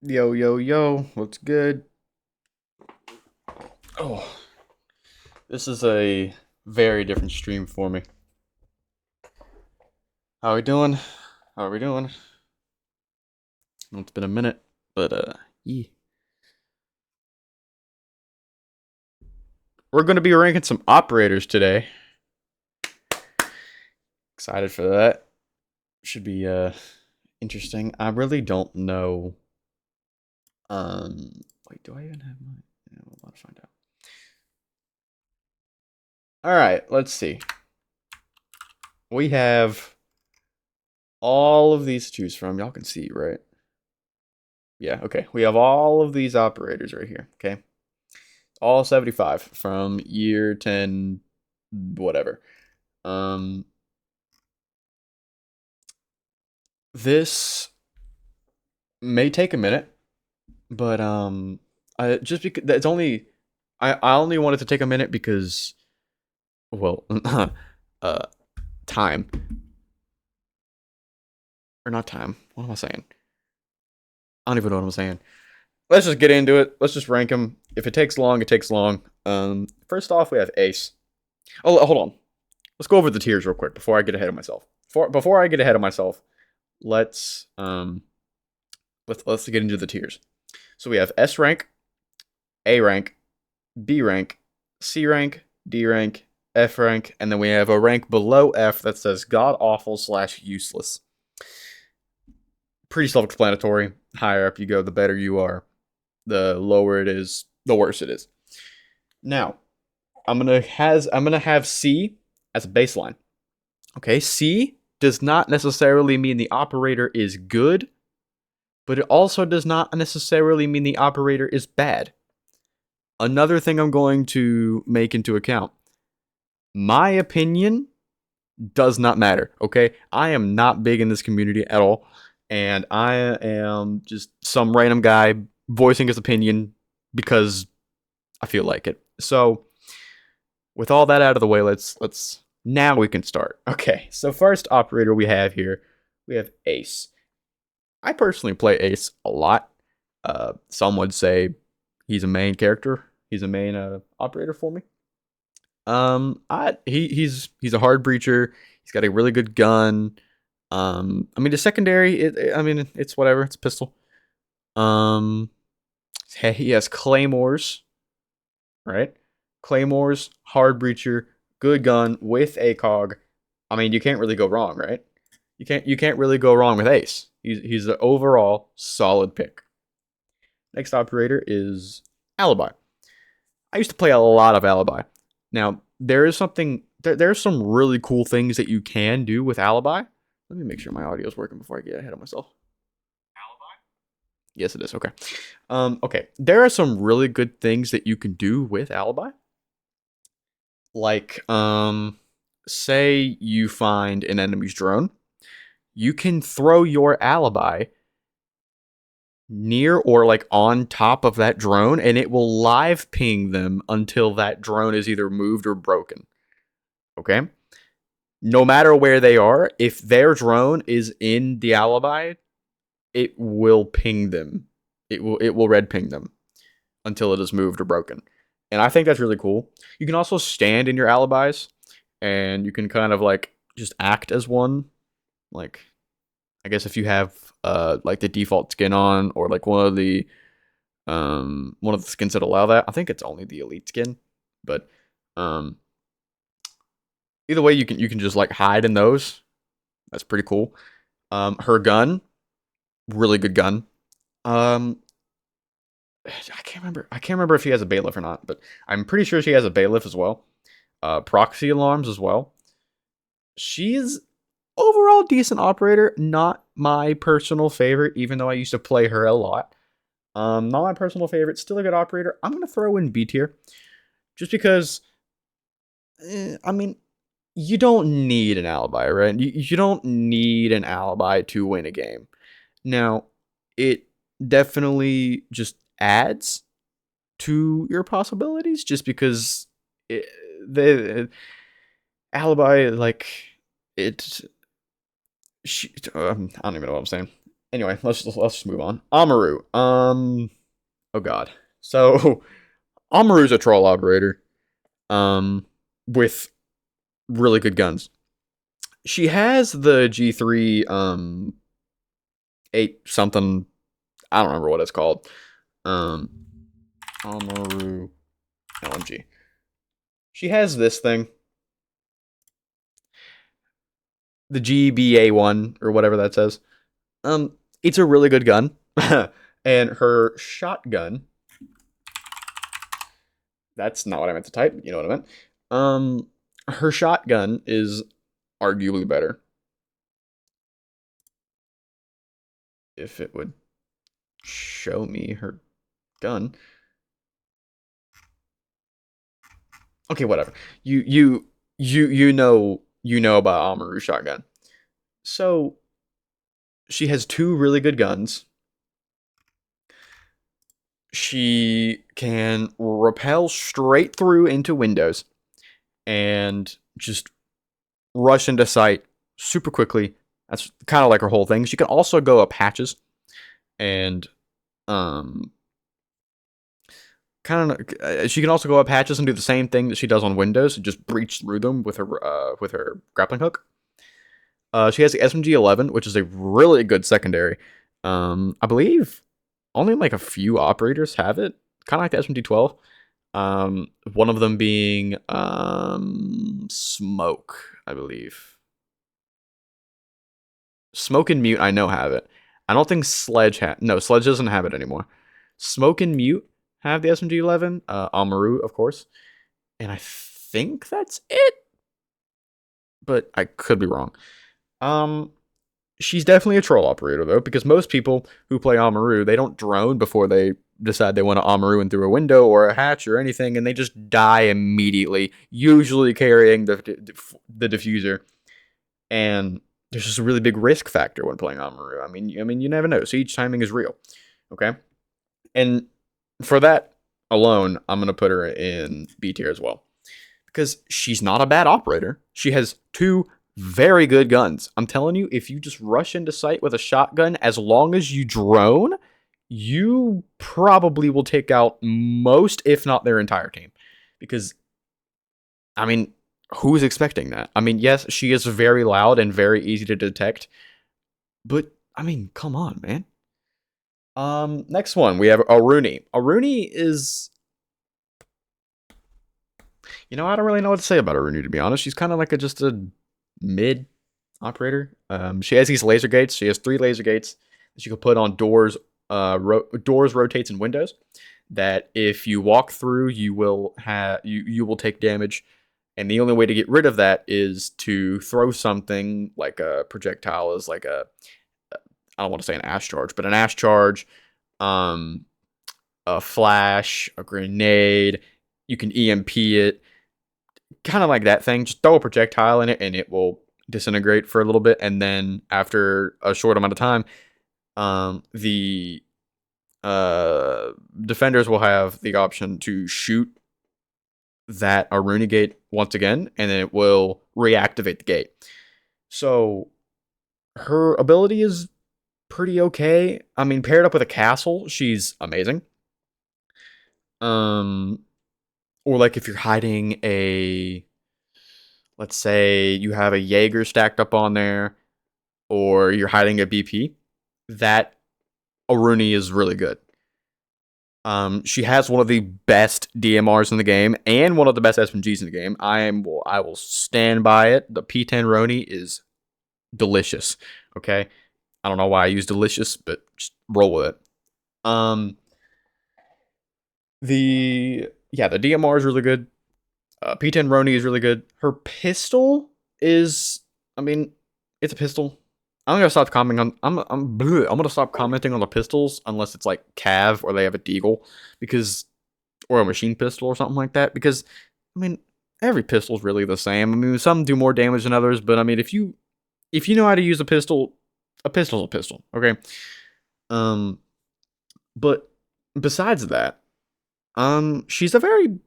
Yo, yo, yo, what's good? Oh, this is a very different stream for me. How are we doing? How are we doing? It's been a minute, but yeah. We're gonna be ranking some operators today. Excited for that. Should be interesting. I really don't know. Wait, do I even have my? Yeah, we'll about to find out. All right, let's see. We have all of these to choose from. Y'all can see, right? Yeah, okay. We have all of these operators right here, okay? All 75 from year 10 whatever. Um this may take a minute, but I just because it's only I only wanted to take a minute because well, uh time or not time. What am I saying? I don't even know what I'm saying. Let's just get into it. Let's just rank them. If it takes long, it takes long. First off, we have Ace. Oh, hold on. Let's go over the tiers real quick before I get ahead of myself. Before I get ahead of myself, let's let's get into the tiers. So we have S rank, A rank, B rank, C rank, D rank, F rank, and then we have a rank below F that says god awful / useless. Pretty self-explanatory. Higher up you go, the better you are. The lower it is, the worse it is. Now, I'm gonna have C as a baseline. Okay, C does not necessarily mean the operator is good, but it also does not necessarily mean the operator is bad. Another thing I'm going to make into account. My opinion does not matter, okay? I am not big in this community at all, and I am just some random guy voicing his opinion because I feel like it. So, with all that out of the way, let's now we can start. Okay. So first operator we have here, we have Ace. I personally play Ace a lot. Some would say he's a main character. He's a main operator for me. He's a hard breacher. He's got a really good gun. I mean the secondary. I mean it's whatever. It's a pistol. Um, he has claymores, right? Claymores, hard breacher, good gun with ACOG. I mean you can't really go wrong, right? You can't really go wrong with Ace. He's an overall solid pick. Next operator is Alibi. I used to play a lot of Alibi. Now, there's some really cool things that you can do with Alibi. Let me make sure my audio is working before I get ahead of myself. Yes, it is. Okay. Okay. There are some really good things that you can do with Alibi. Like, say you find an enemy's drone, you can throw your Alibi near or like on top of that drone and it will live ping them until that drone is either moved or broken. Okay? No matter where they are, if their drone is in the alibi, it will ping them. It will red ping them until it is moved or broken. And I think that's really cool. You can also stand in your alibis and you can kind of like just act as one. Like I guess if you have like the default skin on or like one of the skins that allow that. I think it's only the elite skin, but um either way you can just like hide in those. That's pretty cool. Her gun, really good gun. Um I can't remember if she has a bailiff or not, but I'm pretty sure she has a bailiff as well. Proxy alarms as well. She's overall decent operator, not my personal favorite, even though I used to play her a lot. Not my personal favorite, still a good operator. I'm gonna throw in B tier, just because. I mean, you don't need an alibi, right? You don't need an alibi to win a game. Now, it definitely just adds to your possibilities, just because it, the alibi like it. I don't even know what I'm saying. Anyway, let's just move on. Amaru. Oh god. So Amaru's a troll operator. Um, with really good guns. She has the G3 eight something. I don't remember what it's called. Um, Amaru LMG. She has this thing, the GBA1 or whatever that says. It's a really good gun, and her shotgun. That's not what I meant to type. You know what I meant. Her shotgun is arguably better. If it would show me her gun. Okay, whatever. You know about Amaru shotgun. So she has two really good guns. She can rappel straight through into windows and just rush into sight super quickly. That's kind of like her whole thing. She can also go up hatches and um kind of she can also go up hatches and do the same thing that she does on windows and just breach through them with her grappling hook. She has the SMG-11, which is a really good secondary. I believe only like a few operators have it, kind of like the SMG-12. One of them being Smoke, I believe. Smoke and Mute, I know have it. I don't think Sledge no, Sledge doesn't have it anymore. Smoke and Mute have the SMG-11. Amaru, of course, and I think that's it, but I could be wrong. Um, she's definitely a troll operator though, because most people who play Amaru, they don't drone before they decide they want to Amaru in through a window or a hatch or anything, and they just die immediately, usually carrying the diffuser. And there's just a really big risk factor when playing Amaru. I mean, you never know. So each timing is real. Okay, and for that alone, I'm gonna put her in B tier as well because she's not a bad operator. She has two very good guns. I'm telling you, if you just rush into sight with a shotgun, as long as you drone, you probably will take out most, if not their entire team. Because, I mean, who's expecting that? I mean, yes, she is very loud and very easy to detect, but I mean, come on, man. Next one we have Aruni. Aruni is, I don't really know what to say about Aruni to be honest. She's kind of like just a mid operator. She has these laser gates. She has three laser gates that you can put on doors, doors, rotates, and windows. That if you walk through, you will have you will take damage, and the only way to get rid of that is to throw something like a projectile, is like I don't want to say an ash charge, but an ash charge, um, a flash, a grenade. You can EMP it, kind of like that thing. Just throw a projectile in it, and it will disintegrate for a little bit, and then after a short amount of time, the defenders will have the option to shoot that Aruni gate once again, and then it will reactivate the gate. So her ability is pretty okay. I mean, paired up with a castle, she's amazing. Or like if you're hiding let's say you have a Jaeger stacked up on there, or you're hiding a BP, that Aruni is really good. She has one of the best DMRs in the game and one of the best SMGs in the game. I will stand by it. The P10 Roni is delicious. Okay, I don't know why I use delicious, but just roll with it. The DMR is really good. P10 Roni is really good. Her pistol is, I mean, it's a pistol. I'm gonna stop commenting on. I'm gonna stop commenting on the pistols unless it's like Cav or they have a Deagle, because, or a machine pistol or something like that. Because, I mean, every pistol's really the same. I mean, some do more damage than others, but I mean, if you know how to use a pistol's a pistol. Okay. Um, but besides that, she's a very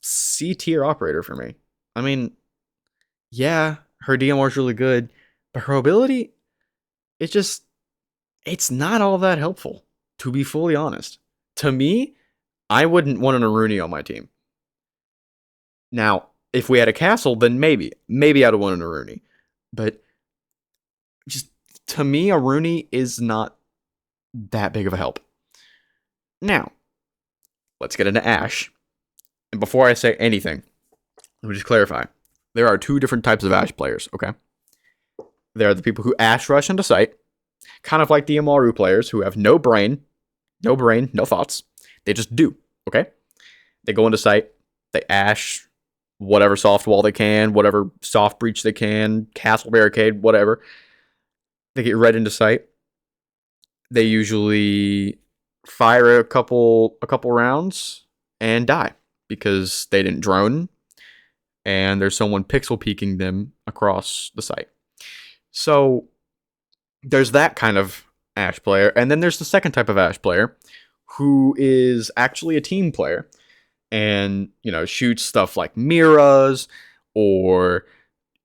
C tier operator for me. I mean, yeah, her DMR is really good, but her ability, it just It's not all that helpful, to be fully honest. To me, I wouldn't want an Aruni on my team. Now, if we had a castle, then maybe I'd want an Aruni. But just to me, a Rooney is not that big of a help. Now, let's get into Ash. And before I say anything, let me just clarify. There are two different types of Ash players, okay? There are the people who Ash rush into sight, kind of like the Amaru players who have no thoughts. They just do, okay? They go into sight, they Ash whatever soft wall they can, whatever soft breach they can, castle barricade, whatever. They get right into sight. They usually fire a couple rounds and die because they didn't drone and there's someone pixel peeking them across the site. So there's that kind of Ash player, and then there's the second type of Ash player who is actually a team player and shoots stuff like Miras or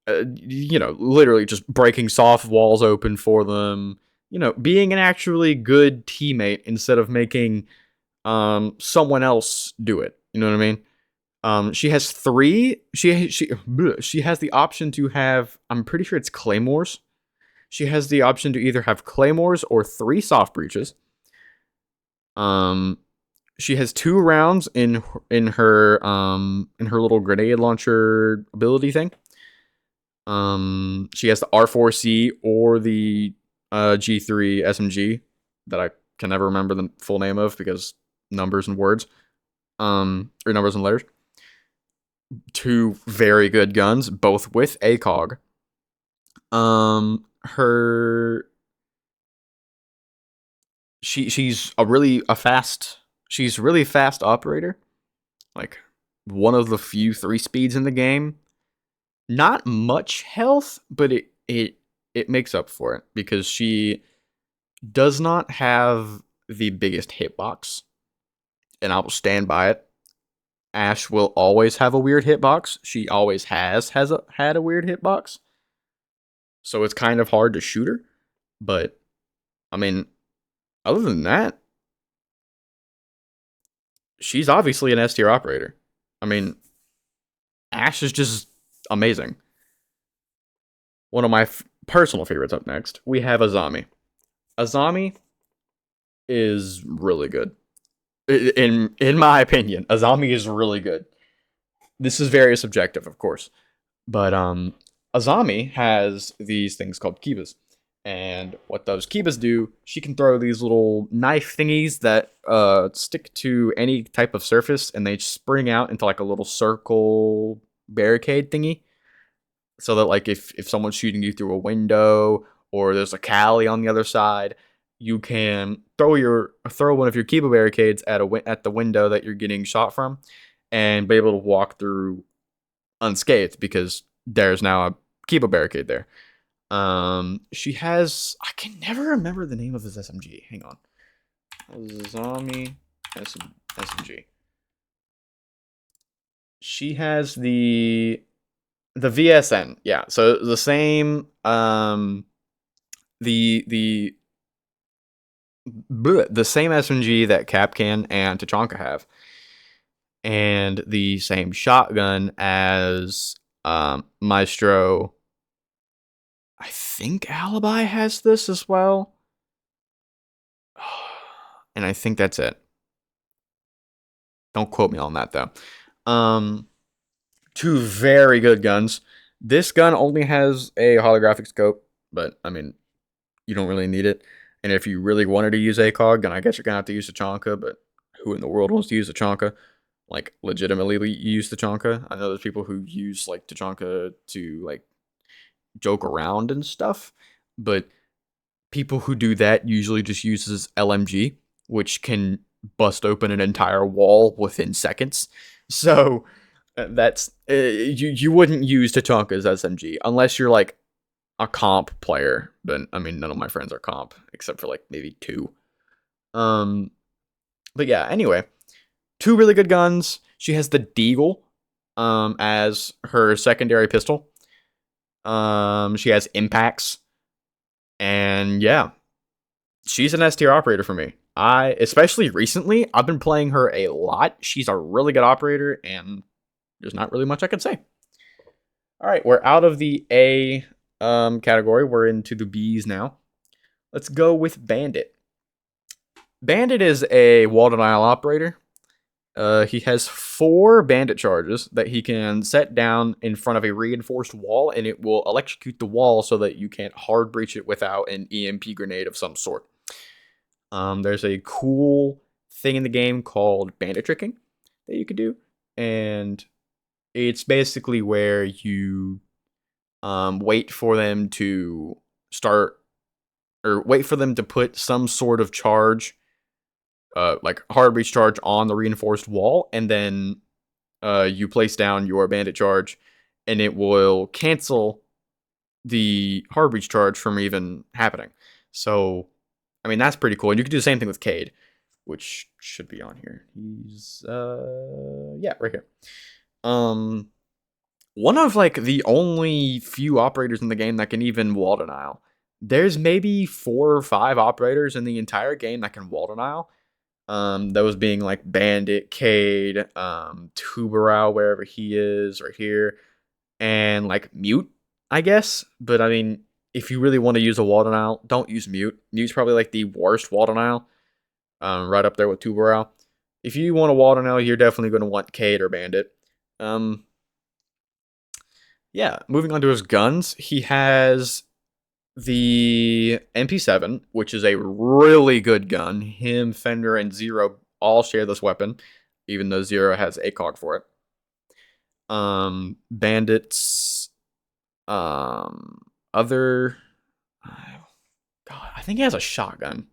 literally just breaking soft walls open for them. Being an actually good teammate instead of making someone else do it. You know what I mean? She has three. She has the option to have. I'm pretty sure it's claymores. She has the option to either have claymores or three soft breaches. Um, she has 2 rounds in her little grenade launcher ability thing. She has the R4C or the G3 SMG that I can never remember the full name of because numbers and words, or numbers and letters. 2 very good guns, both with ACOG. Her she's really fast operator, like one of the few 3 speeds in the game. Not much health, but it makes up for it because she does not have the biggest hitbox, and I will stand by it. Ash will always have a weird hitbox. She always had a weird hitbox, so it's kind of hard to shoot her. But I mean, other than that, she's obviously an S tier operator. I mean, Ash is just amazing. One of my personal favorites up next, we have Azami. Azami is really good. In my opinion, Azami is really good. This is very subjective, of course, but Azami has these things called kibas, and what those kibas do, she can throw these little knife thingies that stick to any type of surface, and they spring out into like a little circle barricade thingy, so that like if someone's shooting you through a window or there's a Cali on the other side, you can throw one of your Kiba barricades at the window that you're getting shot from, and be able to walk through unscathed because there's now a Kiba barricade there. She has, I can never remember the name of his SMG. Hang on, Zombie SMG. She has the VSN, yeah. So the same, the the same SMG that Capcan and Tachanka have, and the same shotgun as Maestro. I think Alibi has this as well, and I think that's it. Don't quote me on that though. 2 very good guns. This gun only has a holographic scope, but I mean, you don't really need it. And if you really wanted to use ACOG, then I guess you're gonna have to use the Chonka. But who in the world wants to use the Chonka? Like legitimately use the Chonka? I know there's people who use like Tachanka to like joke around and stuff, but people who do that usually just uses LMG, which can bust open an entire wall within seconds. So that's you wouldn't use Tachanka's SMG unless you're like a comp player. But I mean, none of my friends are comp except for like maybe 2. Um, but yeah. Anyway, 2 really good guns. She has the Deagle as her secondary pistol. She has impacts, and yeah, she's an S tier operator for me. Especially recently, I've been playing her a lot. She's a really good operator, and there's not really much I can say. All right, we're out of the A category. We're into the B's now. Let's go with Bandit. Bandit is a wall denial operator. He has 4 bandit charges that he can set down in front of a reinforced wall, and it will electrocute the wall so that you can't hard breach it without an EMP grenade of some sort. There's a cool thing in the game called bandit tricking that you could do, and it's basically where you wait for them to start or wait for them to put some sort of charge, like hard breach charge, on the reinforced wall, and then you place down your bandit charge, and it will cancel the hard breach charge from even happening. So, I mean, that's pretty cool. And you can do the same thing with Cade, which should be on here. He's yeah, right here. One of like the only few operators in the game that can even wall denial. There's maybe 4 or 5 operators in the entire game that can wall denial. Those being like Bandit, Cade, Tubarao, wherever he is, right here, and like Mute, I guess. But I mean, if you really want to use a wall denial, don't use Mute. Mute's probably like the worst wall denial, right up there with Tubarao. If you want a wall denial, you're definitely going to want Cade or Bandit. Yeah, moving on to his guns, he has the MP7, which is a really good gun. Him, Fender, and Zero all share this weapon, even though Zero has ACOG for it. Bandits, other, God, I think he has a shotgun.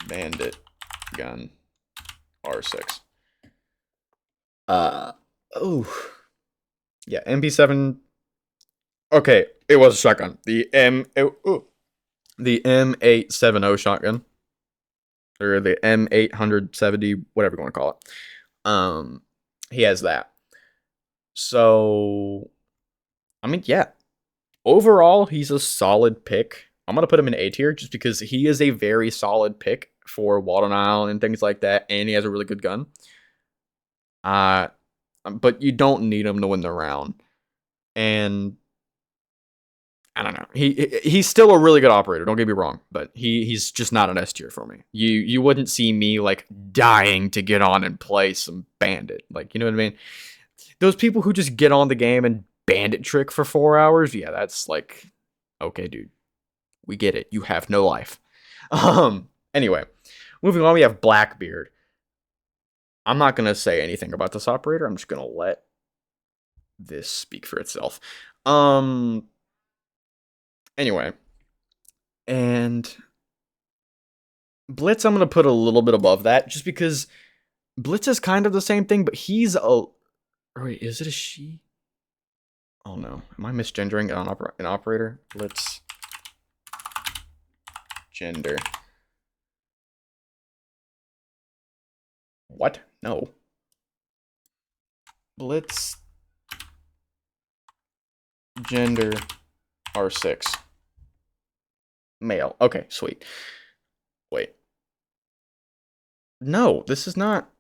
Bandit gun, R6. Oh, yeah, MP7. Okay, it was a shotgun. The M870 shotgun, or the M870, whatever you want to call it. He has that. So, I mean, yeah. Overall, he's a solid pick. I'm gonna put him in A tier just because he is a very solid pick for wall denial and things like that, and he has a really good gun. But you don't need him to win the round, and I don't know. He's still a really good operator. Don't get me wrong, but he's just not an S tier for me. You wouldn't see me like dying to get on and play some Bandit. Like, you know what I mean? Those people who just get on the game and Bandit trick for 4 hours. Yeah, that's like, okay, dude, we get it. You have no life. Anyway, moving on, we have Blackbeard. I'm not gonna say anything about this operator. I'm just gonna let this speak for itself. Anyway, and Blitz, I'm gonna put a little bit above that, just because Blitz is kind of the same thing, but he's a. Oh, wait, is it a she? Oh no, am I misgendering an operator? Blitz gender. What? No. Blitz gender R6. Male. Okay, sweet. Wait. No, this is not.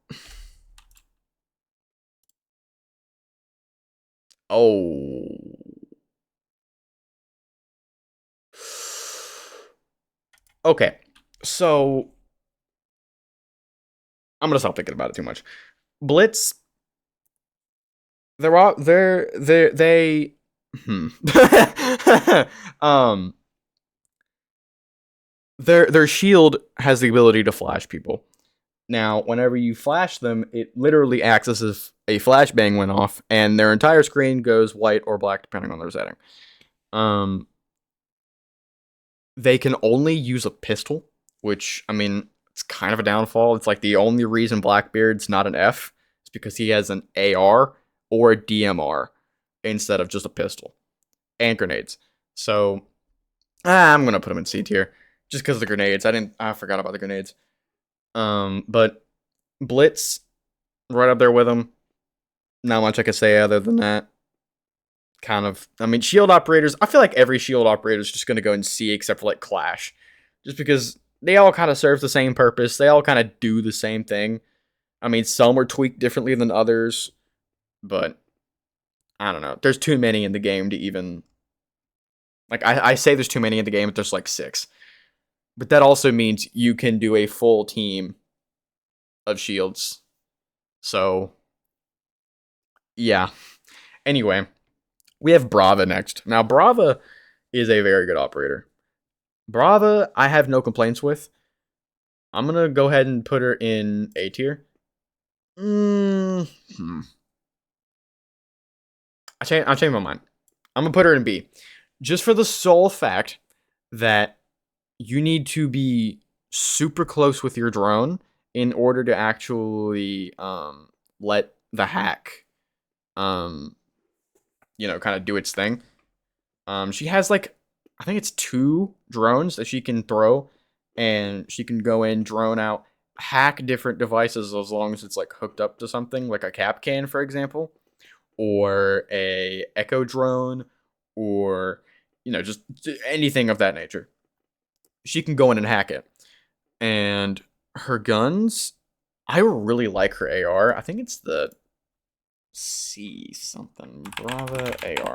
Oh. Okay. So I'm gonna stop thinking about it too much. Blitz. They their shield has the ability to flash people. Now, whenever you flash them, it literally acts as if a flashbang went off, and their entire screen goes white or black depending on their setting. They can only use a pistol, which, I mean, it's kind of a downfall. It's like the only reason Blackbeard's not an F is because he has an AR or a DMR instead of just a pistol and grenades. So I'm gonna put him in C tier just because of the grenades. I forgot about the grenades. But Blitz, right up there with him. Not much I could say other than that. Kind of, I mean, shield operators. I feel like every shield operator is just gonna go in C except for like Clash. just because they all kind of serve the same purpose. They all kind of do the same thing. I mean, some are tweaked differently than others, but I don't know. There's too many in the game to even like. I say there's too many in the game, but there's like six. But that also means you can do a full team of shields. So yeah. Anyway, we have Brava next. Now Brava is a very good operator. Brava, I have no complaints with. I'm gonna go ahead and put her in A tier. Hmm. I changed my mind. I'm gonna put her in B, just for the sole fact that you need to be super close with your drone in order to actually let the hack um kind of do its thing. She has like I think it's two drones that she can throw, and she can go in, drone out, hack different devices as long as it's like hooked up to something, like a cap can, for example, or a echo drone, or just anything of that nature. She can go in and hack it. And her guns, I really like her AR. I think it's the C something Brava AR.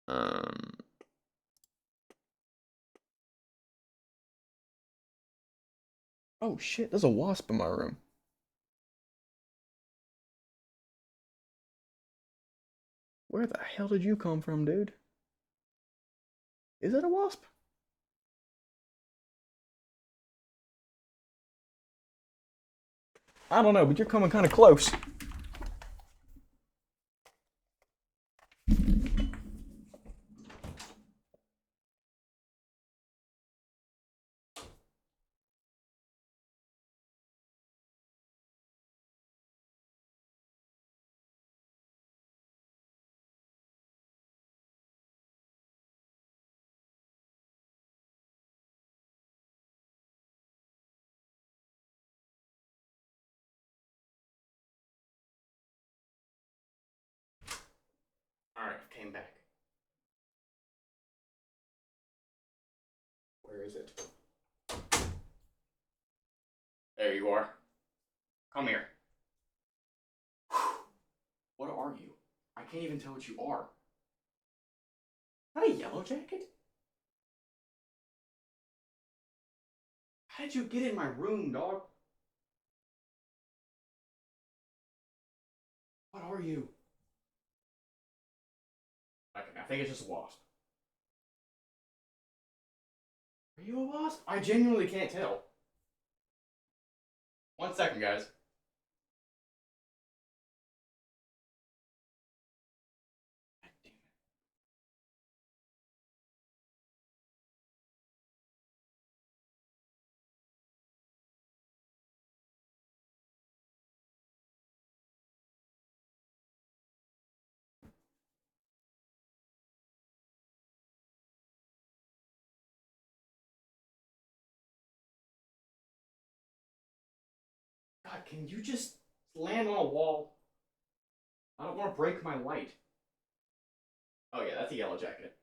Um, oh shit, there's a wasp in my room. Where the hell did you come from, dude? Is that a wasp? I don't know, but you're coming kind of close. All right, came back. Where is it? There you are. Come here. What are you? I can't even tell what you are. Not a yellow jacket? How did you get in my room, dog? What are you? Okay, I think it's just a wasp. Are you a wasp? I genuinely can't tell. 1 second, guys. God, can you just land on a wall? I don't want to break my light. Oh yeah, that's a yellow jacket.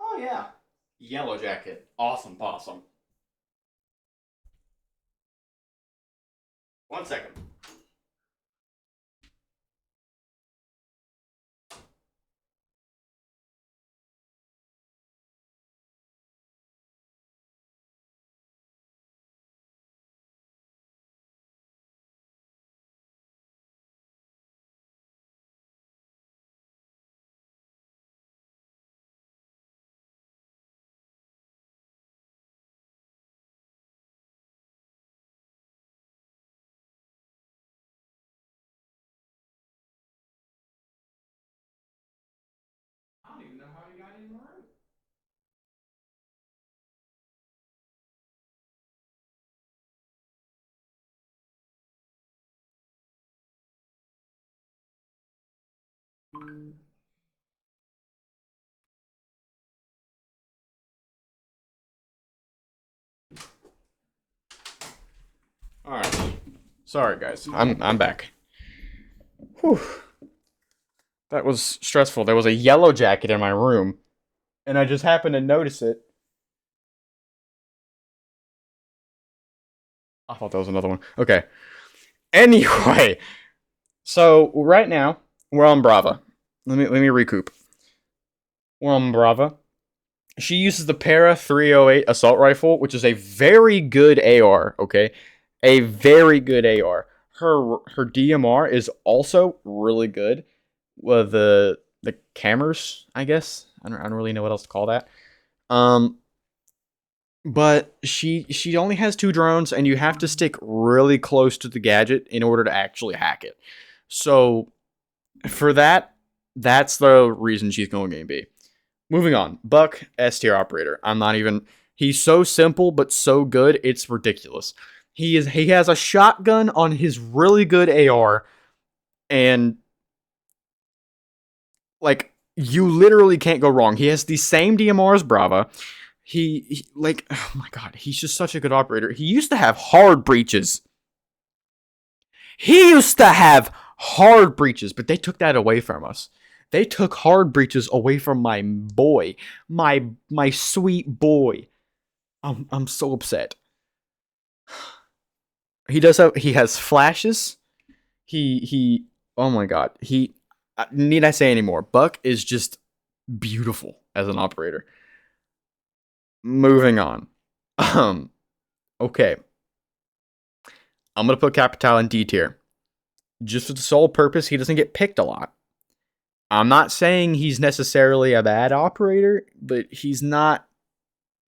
Oh yeah. Yellow jacket. Awesome possum. 1 second. All right. Sorry, guys. I'm back. Whew. That was stressful. There was a yellow jacket in my room, and I just happened to notice it. I thought that was another one. Okay. Anyway, so right now we're on Brava. Let me recoup. We're on Brava. She uses the Para 308 assault rifle, which is a very good AR. Okay, a very good AR. Her DMR is also really good. Well, the cameras, I guess. I don't really know what else to call that. Um, but she only has two drones, and you have to stick really close to the gadget in order to actually hack it. So for that, that's the reason she's going game B. Moving on, Buck S tier operator. I'm not even. He's so simple but so good, it's ridiculous. He has a shotgun on his really good AR, and like you literally can't go wrong. He has the same DMR as Brava. He like oh my god, he's just such a good operator. He used to have hard breaches. He used to have hard breaches, but they took that away from us. They took hard breaches away from my boy, my sweet boy. I'm so upset. He has flashes. He oh my god. He need I say any more? Buck is just beautiful as an operator. Moving on. Um okay. I'm gonna put Capital in D tier. Just for the sole purpose he doesn't get picked a lot. I'm not saying he's necessarily a bad operator, but he's not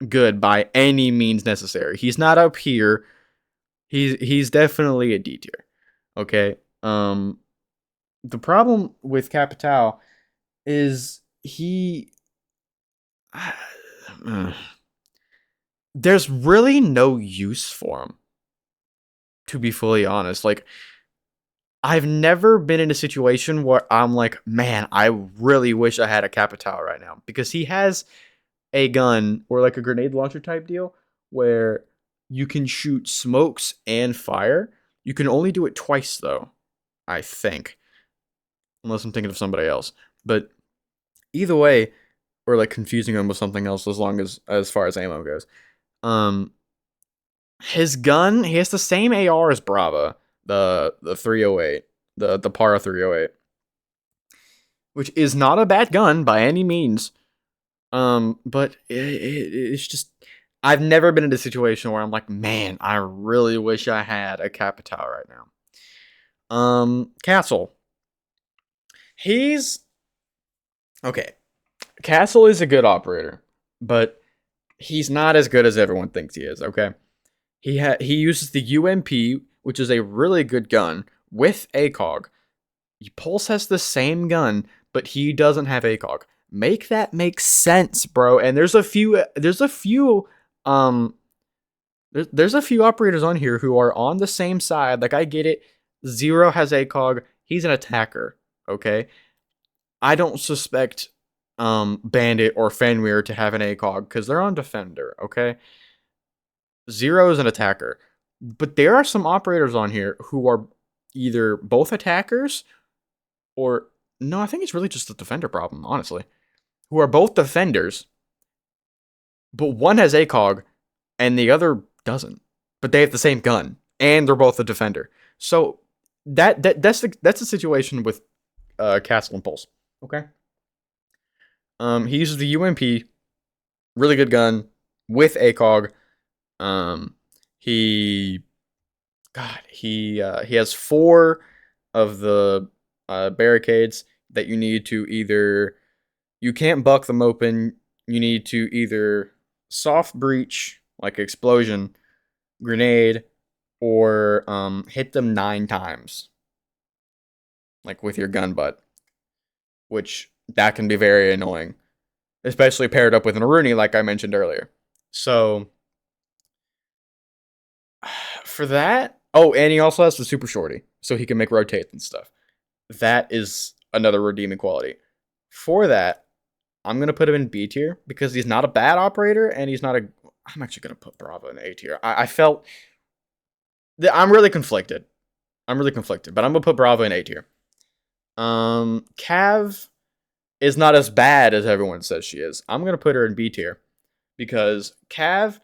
good by any means necessary. He's not up here. He's definitely a D tier. Okay. The problem with Capital is there's really no use for him, to be fully honest. Like I've never been in a situation where I'm like, man, I really wish I had a Capital right now, because he has a gun or like a grenade launcher type deal where you can shoot smokes and fire. You can only do it twice though, I think, unless I'm thinking of somebody else. But either way, or like confusing him with something else as far as ammo goes. Um his gun, he has the same AR as Brava, the 308, the Para 308, which is not a bad gun by any means. But it's just I've never been in a situation where I'm like, man, I really wish I had a Capital right now. Castle. He's okay. Castle is a good operator, but he's not as good as everyone thinks he is. Okay, he uses the UMP, which is a really good gun with ACOG. Pulse has the same gun, but he doesn't have ACOG. Make that make sense, bro. And um there's a few operators on here who are on the same side. Like I get it. Zero has ACOG. He's an attacker. Okay. I don't suspect Bandit or Fenrir to have an ACOG because they're on Defender. Okay. Zero is an attacker. But there are some operators on here who are either both attackers or no, I think it's really just a defender problem, honestly. Who are both defenders, but one has ACOG and the other doesn't. But they have the same gun and they're both a defender. So that's the situation with Castle and Pulse. Okay. He uses the UMP, really good gun with ACOG. Um, he he has four of the barricades that you need to either you can't buck them open. You need to either soft breach, like explosion, grenade, or hit them 9 times, like with your gun butt, which that can be very annoying. especially paired up with an Aruni, like I mentioned earlier. So for that, oh, and he also has the super shorty, so he can make rotate and stuff. That is another redeeming quality. For that, I'm gonna put him in B tier because he's not a bad operator, and he's not a. I'm actually gonna put Bravo in A tier. I felt that I'm really conflicted. But I'm gonna put Bravo in A tier. Cav is not as bad as everyone says she is. I'm gonna put her in B tier because Cav,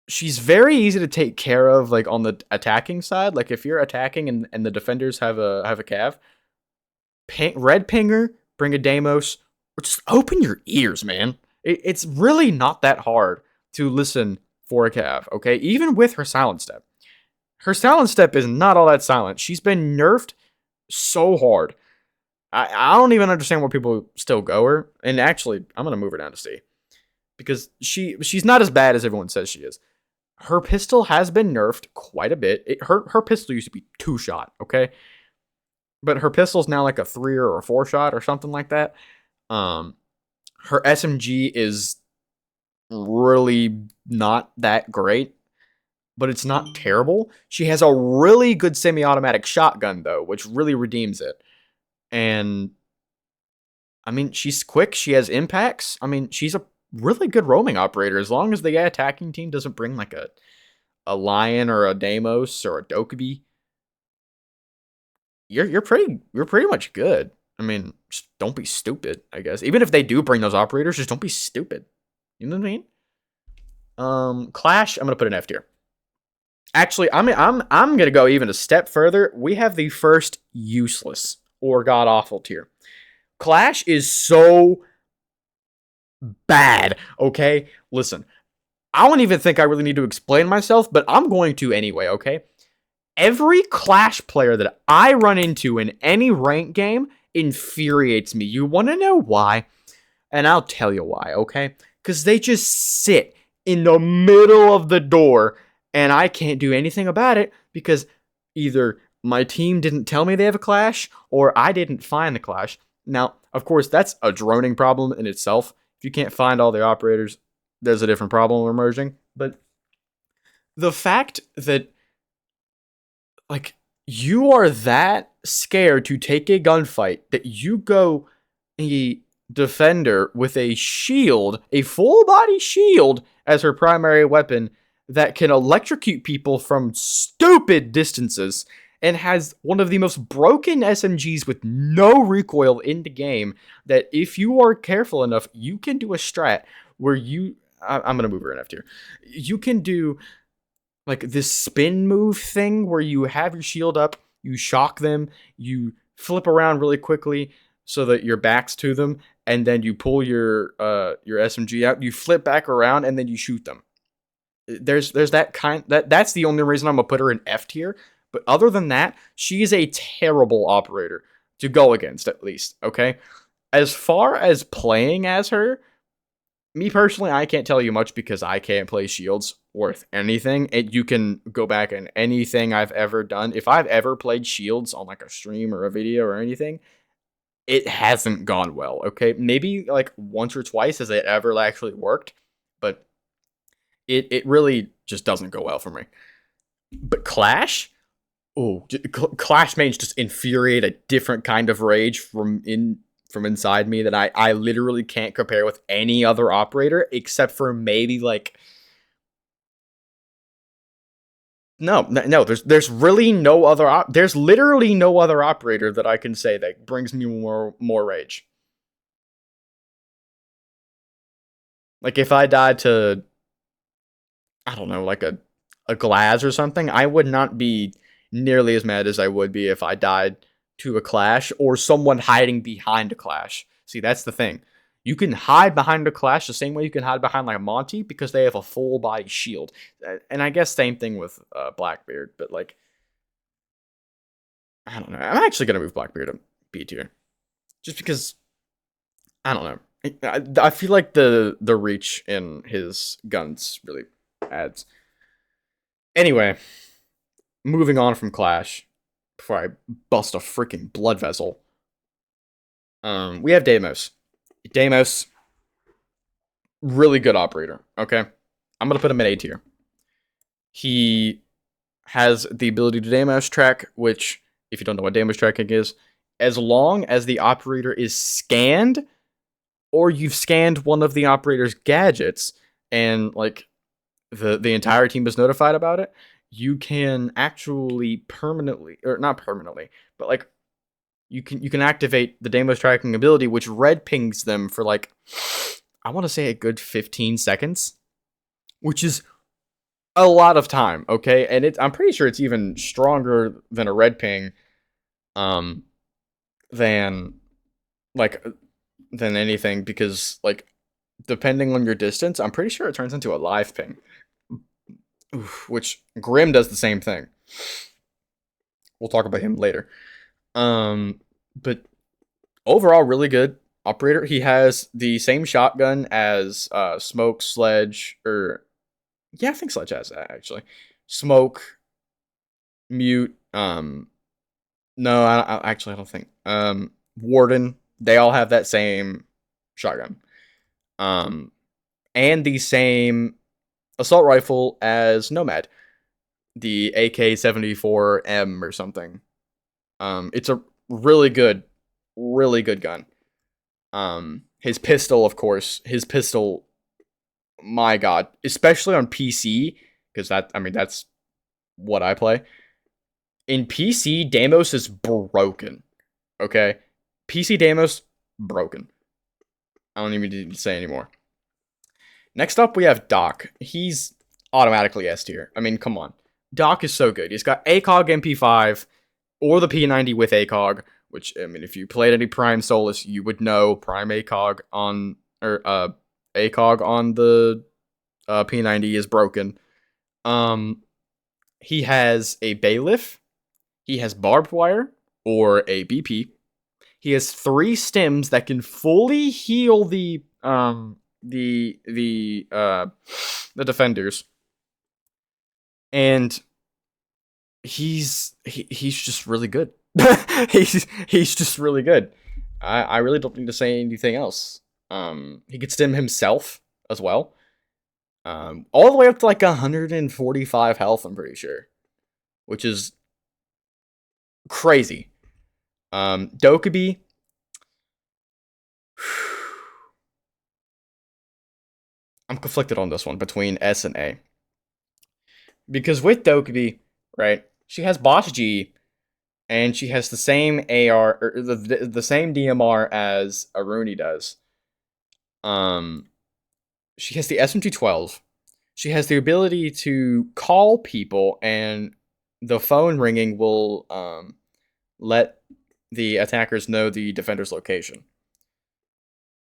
she's very easy to take care of, like on the attacking side. Like if you're attacking and the defenders have a Cav, red pinger, bring a Deimos, or just open your ears, man. It's really not that hard to listen for a Cav, okay? Even with her silent step. Her silent step is not all that silent. She's been nerfed so hard. I don't even understand why people still go her. And actually, I'm gonna move her down to C. Because she's not as bad as everyone says she is. Her pistol has been nerfed quite a bit. Her pistol used to be 2-shot, okay? But her pistol's now like a 3 or a 4-shot or something like that. Her SMG is really not that great, but it's not terrible. She has a really good semi-automatic shotgun though, which really redeems it. And I mean, she's quick. She has impacts. I mean, she's a really good roaming operator as long as the attacking team doesn't bring like a lion or a Deimos or a Dokubi. You're pretty much good. I mean, just don't be stupid, I guess. Even if they do bring those operators, just don't be stupid. You know what I mean? Clash, I'm gonna put an F tier. Actually, I'm gonna go even a step further. We have the first useless or god awful tier. Clash is so bad, okay? Listen, I don't even think I really need to explain myself, but I'm going to anyway, okay? Every Clash player that I run into in any rank game infuriates me. You want to know why? And I'll tell you why, okay? Because they just sit in the middle of the door, and I can't do anything about it because either my team didn't tell me they have a Clash, or I didn't find the Clash. Now, of course, that's a droning problem in itself. If you can't find all the operators, there's a different problem emerging. But the fact that like you are that scared to take a gunfight that you go a defender with a shield, a full body shield as her primary weapon that can electrocute people from stupid distances and has one of the most broken SMGs with no recoil in the game that if you are careful enough, you can do a strat where I'm going to move her in F tier. You can do like this spin move thing where you have your shield up, you shock them, you flip around really quickly so that your back's to them, and then you pull your SMG out, you flip back around, and then you shoot them. There's that that's the only reason I'm gonna put her in F tier. But other than that, she's a terrible operator to go against, at least. Okay, as far as playing as her, me personally, I can't tell you much because I can't play shields worth anything. You can go back and anything I've ever done. If I've ever played shields on like a stream or a video or anything, it hasn't gone well. Okay, maybe like once or twice has it ever actually worked, but it really just doesn't go well for me. But Clash, oh, Clash mains just infuriate a different kind of rage from inside me that I literally can't compare with any other operator except for maybe like no there's really no other there's literally no other operator that I can say that brings me more rage. Like if I died to I don't know like a Glass or something, I would not be nearly as mad as I would be if I died to a Clash or someone hiding behind a Clash. See, that's the thing. You can hide behind a Clash the same way you can hide behind like a Monty because they have a full body shield. And I guess same thing with Blackbeard, but like I don't know. I'm actually gonna move Blackbeard to B tier just because I don't know. I feel like the reach in his guns really adds. Anyway, moving on from Clash before I bust a freaking blood vessel. We have Deimos. Deimos, really good operator. Okay, I'm gonna put him in A tier. He has the ability to damage track, which, if you don't know what damage tracking is, as long as the operator is scanned or you've scanned one of the operator's gadgets and like the entire team is notified about it, you can actually permanently, or not permanently, but like you can activate the damage tracking ability, which red pings them for like, I want to say a good 15 seconds, which is a lot of time. Okay, and I'm pretty sure it's even stronger than a red ping, um, than like than anything, because like depending on your distance, I'm pretty sure it turns into a live ping. Oof, which Grim does the same thing. We'll talk about him later. But overall, really good operator. He has the same shotgun as Smoke, Sledge, or yeah, I think Sledge has that actually. Smoke, Mute. No, I don't think. Warden. They all have that same shotgun. Um, and the same assault rifle as Nomad, the AK-74M or something. It's a really good gun. His pistol, of course, my God, especially on PC, because that's what I play. In PC, Deimos is broken. Okay, PC Deimos broken. I don't even need to say anymore. Next up, we have Doc. He's automatically S tier. I mean, come on. Doc is so good. He's got ACOG MP5 or the P90 with ACOG, which, I mean, if you played any Prime Solus, you would know Prime ACOG on, or ACOG on the P90 is broken. He has a bailiff. He has barbed wire or a BP. He has 3 stems that can fully heal the defenders, and he's just really good. he's just really good. I really don't need to say anything else. He could stem himself as well. All the way up to like 145 health, I'm pretty sure, which is crazy. Dokubi. I'm conflicted on this one between S and A. Because with Dokubi, right, she has Boss G, and she has the same AR, or the same DMR as Aruni does. She has the SMG-12. She has the ability to call people, and the phone ringing will let the attackers know the defender's location.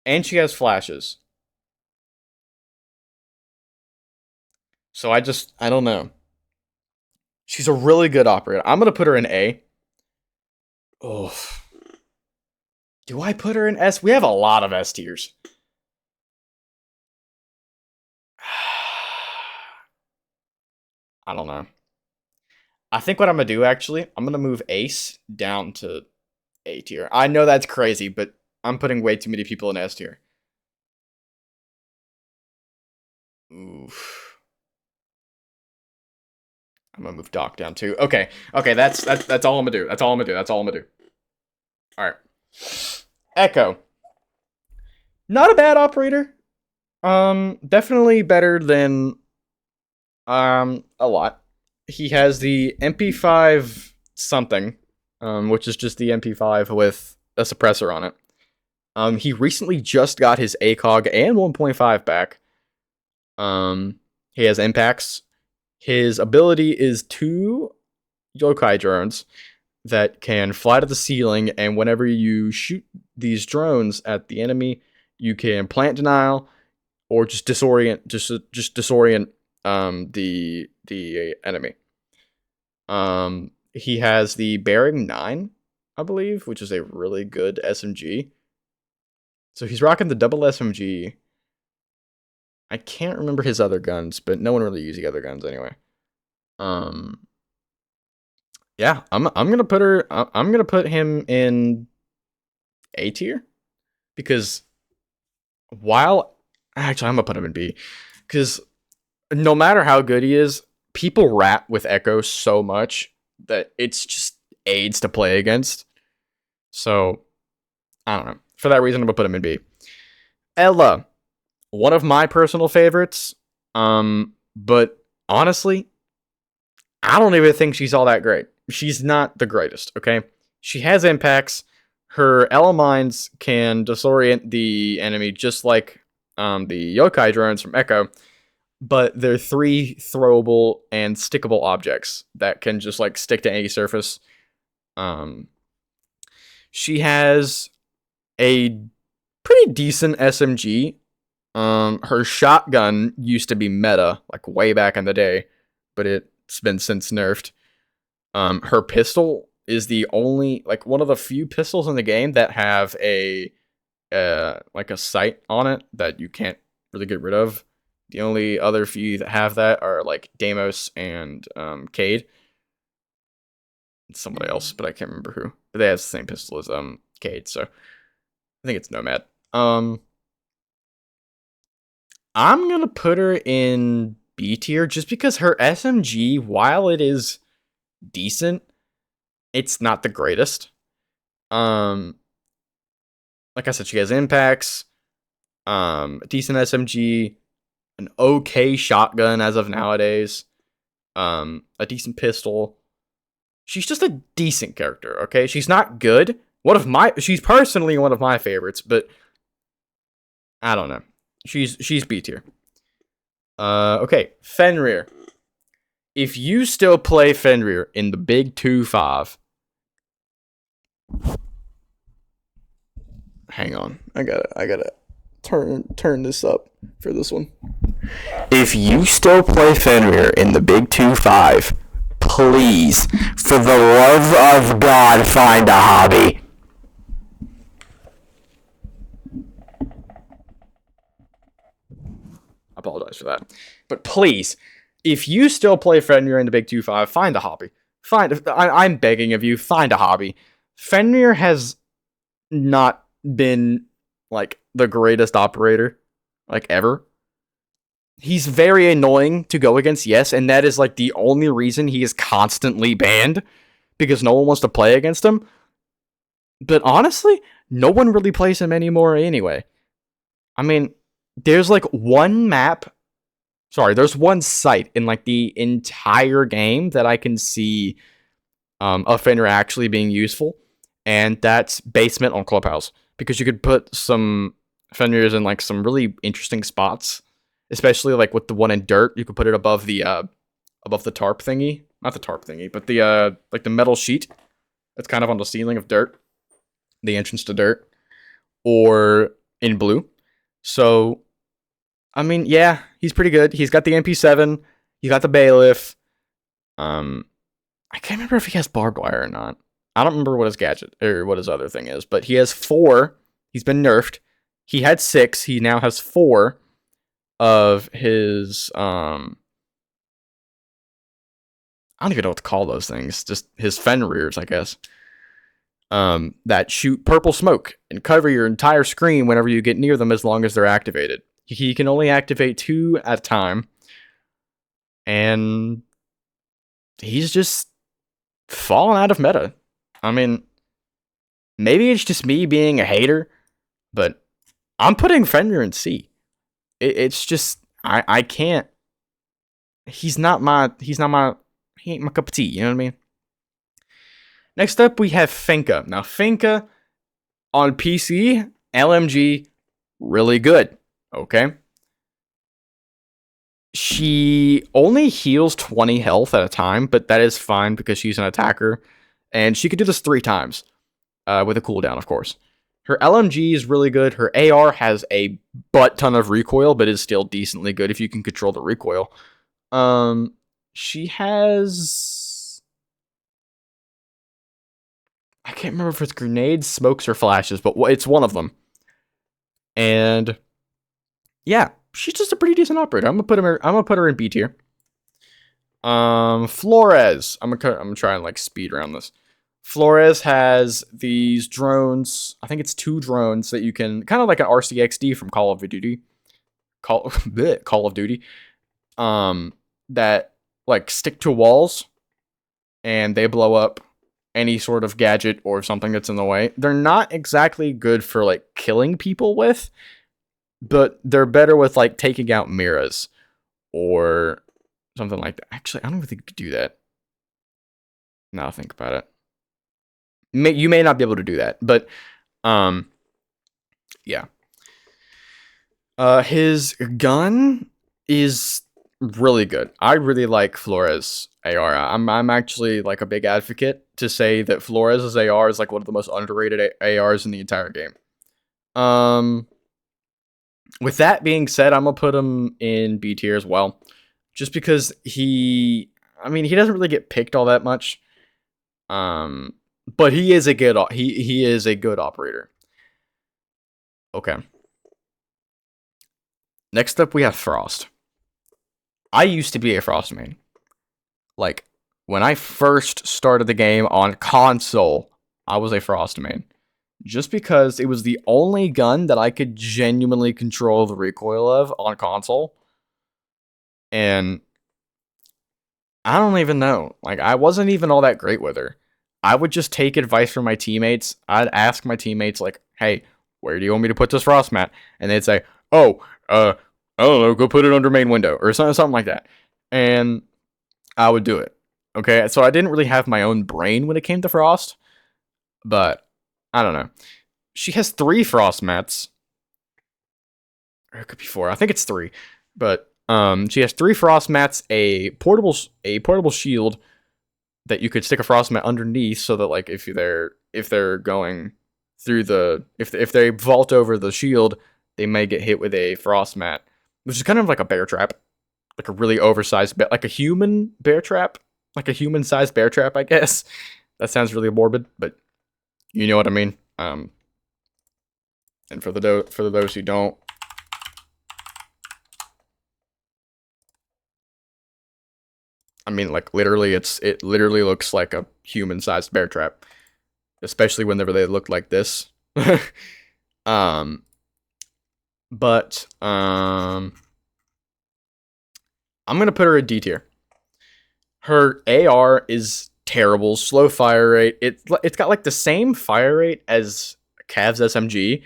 And she has flashes. So I don't know. She's a really good operator. I'm gonna put her in A. Oh, do I put her in S? We have a lot of S tiers. I don't know. I think what I'm gonna do actually, I'm gonna move Ace down to A tier. I know that's crazy, but I'm putting way too many people in S tier. Oof. I'm gonna move Doc down too. Okay, okay, that's all I'm gonna do. That's all I'm gonna do. That's all I'm gonna do. All right. Echo. Not a bad operator. Definitely better than a lot. He has the MP5 something, which is just the MP5 with a suppressor on it. He recently just got his ACOG and 1.5 back. He has impacts. His ability is 2 yokai drones that can fly to the ceiling, and whenever you shoot these drones at the enemy, you can plant denial or just disorient the enemy. He has the Bearing 9, I believe, which is a really good SMG. So he's rocking the double SMG. I can't remember his other guns, but no one really uses the other guns anyway. Yeah, I'm gonna put him in A tier, because while Actually, I'm gonna put him in B because no matter how good he is, people rat with Echo so much that it's just aids to play against. So I don't know. For that reason, I'm gonna put him in B. Ella, one of my personal favorites. But honestly, I don't even think she's all that great. She's not the greatest, okay? She has impacts. Her Elemines can disorient the enemy just like the yokai drones from Echo, but they're three throwable and stickable objects that can just like stick to any surface. Um, she has a pretty decent SMG. Her shotgun used to be meta, like way back in the day, but it's been since nerfed. Her pistol is the only, like, one of the few pistols in the game that have a like a sight on it that you can't really get rid of. The only other few that have that are like Deimos and Cade. It's somebody else, but I can't remember who. But they have the same pistol as Cade, so I think it's Nomad. I'm gonna put her in B tier just because her SMG, while it is decent, it's not the greatest. Um, like I said, she has impacts, a decent SMG, an okay shotgun as of nowadays, a decent pistol. She's just a decent character, okay? She's not good. She's personally one of my favorites, but I don't know. She's B tier. Okay, Fenrir. If you still play Fenrir in the Big 2-5, hang on, I gotta turn this up for this one. If you still play Fenrir in the Big 2-5, please, for the love of God, find a hobby. I apologize for that, but please, if you still play Fenrir in the Big 2-5, find a hobby. I'm begging of you, find a hobby. Fenrir has not been like the greatest operator like ever. He's very annoying to go against, yes, and that is like the only reason he is constantly banned, because no one wants to play against him. But honestly, no one really plays him anymore anyway. I mean, there's like one there's one site in like the entire game that I can see a Fenrir actually being useful, and that's Basement on Clubhouse, because you could put some Fenrirs in like some really interesting spots, especially like with the one in dirt. You could put it above the tarp thingy, not the tarp thingy, but the like the metal sheet that's kind of on the ceiling of dirt, the entrance to dirt, or in blue. So I mean, yeah, he's pretty good. He's got the MP7. He got the bailiff. I can't remember if he has barbed wire or not. I don't remember what his gadget or what his other thing is, but he has 4. He's been nerfed. He had 6. He now has 4 of his I don't even know what to call those things. Just his Fenrirs, I guess. That shoot purple smoke and cover your entire screen whenever you get near them, as long as they're activated. He can only activate 2 at a time, and he's just fallen out of meta. I mean, maybe it's just me being a hater, but I'm putting Fenrir in C. It's just I can't. He ain't my cup of tea. You know what I mean? Next up, we have Finka. Now, Finka on PC, LMG, really good. Okay. She only heals 20 health at a time, but that is fine because she's an attacker. And she could do this 3 times with a cooldown, of course. Her LMG is really good. Her AR has a butt ton of recoil, but is still decently good if you can control the recoil. She has... I can't remember if it's grenades, smokes, or flashes, but it's one of them. And yeah, she's just a pretty decent operator. I'm gonna put her in B tier. Flores. I'm gonna try and like speed around this. Flores has these drones. I think it's 2 drones that you can, kind of like an RCXD from Call of Duty. Call of Duty, that like stick to walls and they blow up any sort of gadget or something that's in the way. They're not exactly good for like killing people with, but they're better with like taking out mirrors or something like that. Actually, I don't even think you could do that. Now I think about it. You may not be able to do that, but yeah. His gun is really good. I really like Flores AR. I'm actually like a big advocate to say that Flores' AR is like one of the most underrated ARs in the entire game. With that being said, I'm gonna put him in B tier as well, just because he doesn't really get picked all that much. But he is a good he is a good operator. Okay. Next up, we have Frost. I used to be a Frost main. Like, when I first started the game on console, I was a Frost main. Just because it was the only gun that I could genuinely control the recoil of on console. And I don't even know. Like, I wasn't even all that great with her. I would just take advice from my teammates. I'd ask my teammates, like, hey, where do you want me to put this Frost mat? And they'd say, oh, I don't know, go put it under main window or something like that. And I would do it. Okay, so I didn't really have my own brain when it came to Frost, but I don't know. She has 3 Frost mats. Or it could be 4. I think it's 3. But she has 3 Frost mats, a portable shield that you could stick a Frost mat underneath, so that like if they're going through if they vault over the shield, they may get hit with a Frost mat, which is kind of like a bear trap, like a really oversized like a human bear trap, like a human-sized bear trap, I guess. That sounds really morbid, but you know what I mean. And for those who don't, I mean, like literally, it literally looks like a human-sized bear trap, especially whenever they look like this. um, but I'm gonna put her in D tier. Her AR is terrible, slow fire rate. It's got like the same fire rate as Cav's SMG,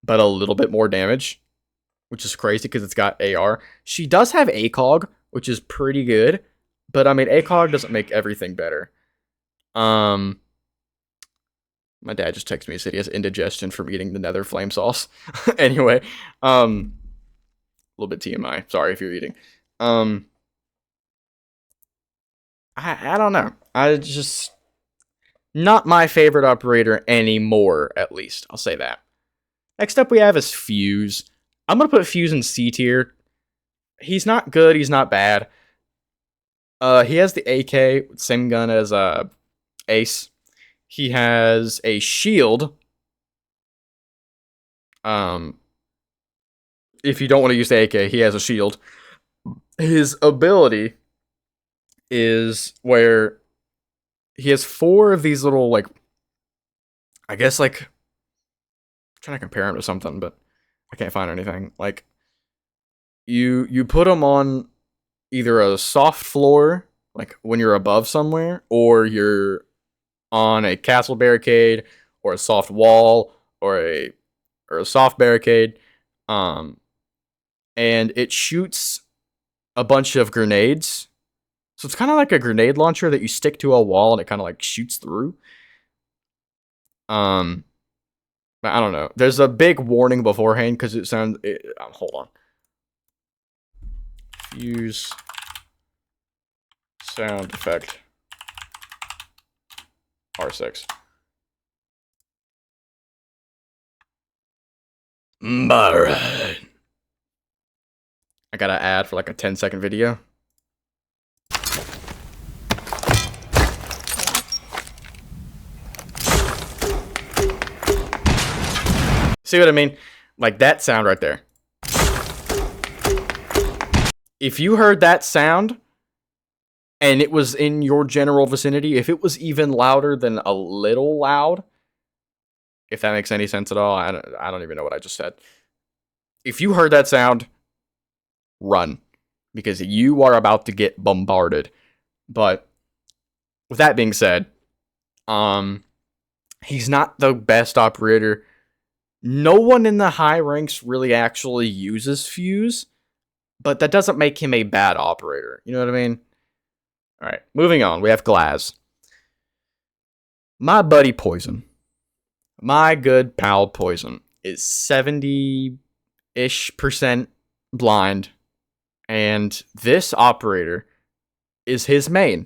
but a little bit more damage, which is crazy because it's got AR. She does have ACOG, which is pretty good, but I mean ACOG doesn't make everything better. My dad just texted me and said he has indigestion from eating the Nether flame sauce. Anyway, a little bit TMI. Sorry if you're eating. I don't know. I just not my favorite operator anymore, at least. I'll say that. Next up we have is Fuse. I'm gonna put Fuse in C tier. He's not good, he's not bad. He has the AK, same gun as Ace. He has a shield. If you don't want to use the AK, he has a shield. His ability is where he has 4 of these little, like, I guess, like, I'm trying to compare him to something, but I can't find anything. Like, you put him on either a soft floor, like when you're above somewhere, or you're on a castle barricade, or a soft wall, or a soft barricade, and it shoots a bunch of grenades. So it's kind of like a grenade launcher that you stick to a wall and it kind of like shoots through. I don't know. There's a big warning beforehand because it sounds. Hold on. Fuse sound effect R6. Alright. I got an ad for like a 10-second video. See what I mean? Like that sound right there. If you heard that sound and it was in your general vicinity, if it was even louder than a little loud, if that makes any sense at all, I don't even know what I just said. If you heard that sound, run. Because you are about to get bombarded. But with that being said, he's not the best operator. No one in the high ranks really actually uses Fuse, but that doesn't make him a bad operator. You know what I mean? Alright, moving on. We have Glaz. My buddy Poison. My good pal Poison is 70-ish% blind, and this operator is his main.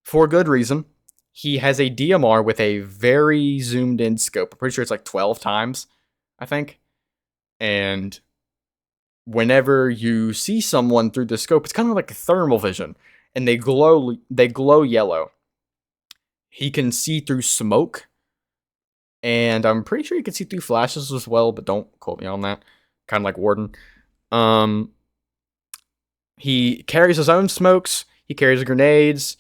For good reason. He has a DMR with a very zoomed in scope. I'm pretty sure it's like 12 times, I think. And whenever you see someone through the scope, it's kind of like a thermal vision, and they glow yellow. He can see through smoke, and I'm pretty sure he can see through flashes as well, but don't quote me on that. Kind of like Warden. He carries his own smokes. He carries grenades.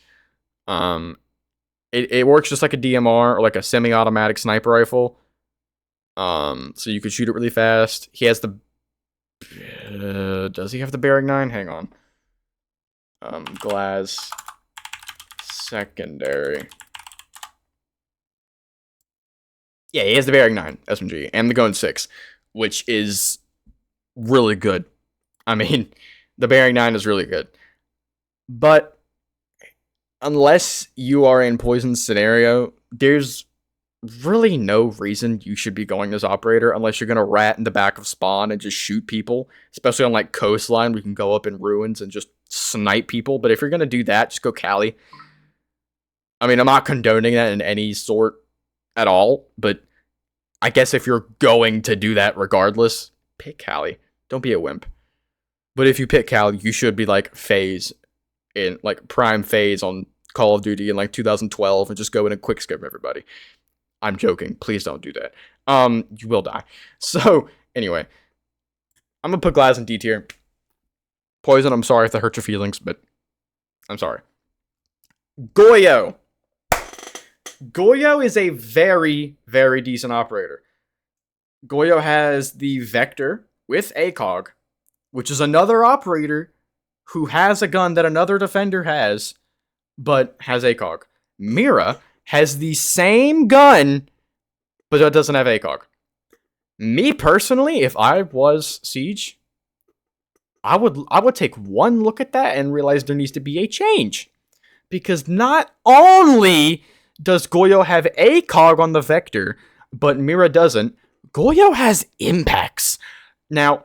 It works just like a DMR or like a semi-automatic sniper rifle. So you could shoot it really fast. He has the... does he have the bearing 9? Hang on. Glaz secondary. Yeah, he has the bearing 9 SMG and the gun 6, which is really good. I mean, the bearing 9 is really good. But unless you are in Poison's scenario, there's really no reason you should be going this operator unless you're going to rat in the back of spawn and just shoot people, especially on like coastline. We can go up in ruins and just snipe people. But if you're going to do that, just go Cali. I mean, I'm not condoning that in any sort at all, but I guess if you're going to do that regardless, pick Cali. Don't be a wimp. But if you pick Cali, you should be like FaZe in like prime FaZe on Call of Duty in like 2012 and just go in and quick scope everybody. I'm joking. Please don't do that. You will die. So anyway, I'm gonna put Glaz in D tier. Poison, I'm sorry if that hurt your feelings, but I'm sorry. Goyo. Goyo is a very, very decent operator. Goyo has the Vector with ACOG, which is another operator who has a gun that another defender has, but has ACOG. Mira has the same gun, but it doesn't have ACOG. Me personally, if I was Siege, I would take one look at that and realize there needs to be a change. Because not only does Goyo have ACOG on the Vector, but Mira doesn't, Goyo has impacts. Now,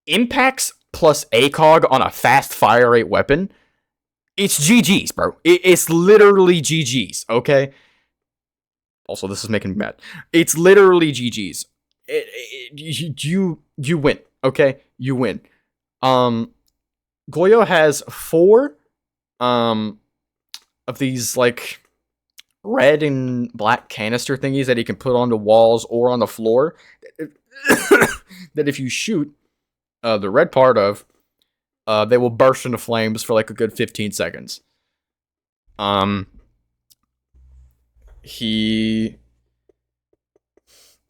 impacts plus ACOG on a fast fire rate weapon, it's GG's, bro. It's literally GG's, okay? Also, this is making me mad. It's literally GG's. You win, okay? You win. Goyo has 4 of these like red and black canister thingies that he can put onto walls or on the floor that if you shoot the red part of, they will burst into flames for like a good 15 seconds. I mean,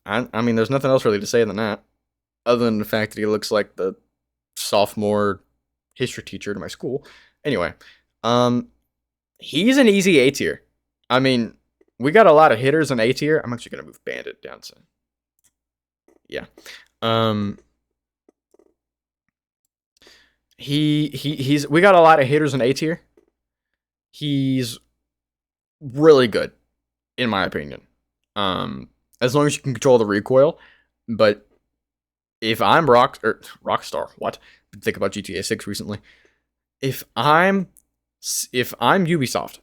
there's nothing else really to say than that, other than the fact that he looks like the sophomore history teacher to my school. Anyway, he's an easy A tier. I mean, we got a lot of hitters in A tier. I'm actually gonna move Bandit down to, yeah. We got a lot of hitters in A tier. He's really good, in my opinion. As long as you can control the recoil. But if I'm Rockstar, what? Think about GTA 6 recently. If I'm Ubisoft,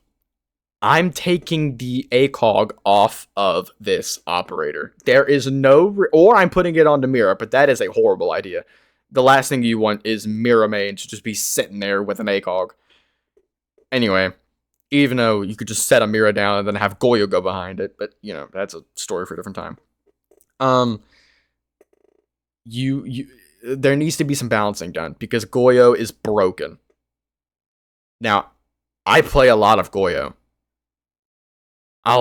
I'm taking the ACOG off of this operator. There is no, or I'm putting it onto Mira, but that is a horrible idea. The last thing you want is Mira main to just be sitting there with an ACOG. Anyway, even though you could just set a Mira down and then have Goyo go behind it, but you know, that's a story for a different time. There needs to be some balancing done because Goyo is broken. Now, I play a lot of Goyo. I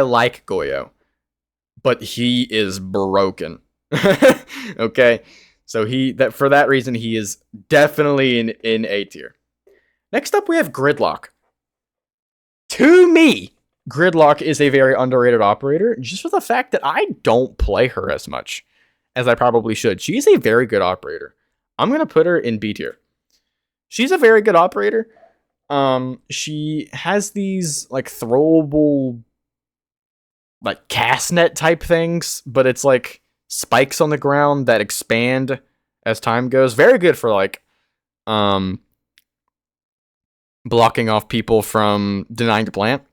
like Goyo, but he is broken. Okay, so for that reason he is definitely in A tier. Next up we have Gridlock. To me, Gridlock is a very underrated operator, just for the fact that I don't play her as much as I probably should. She's a very good operator. I'm gonna put her in B tier. She's a very good operator. She has these like throwable, like cast net type things, but it's like spikes on the ground that expand as time goes. Very good for like blocking off people from denying to plant.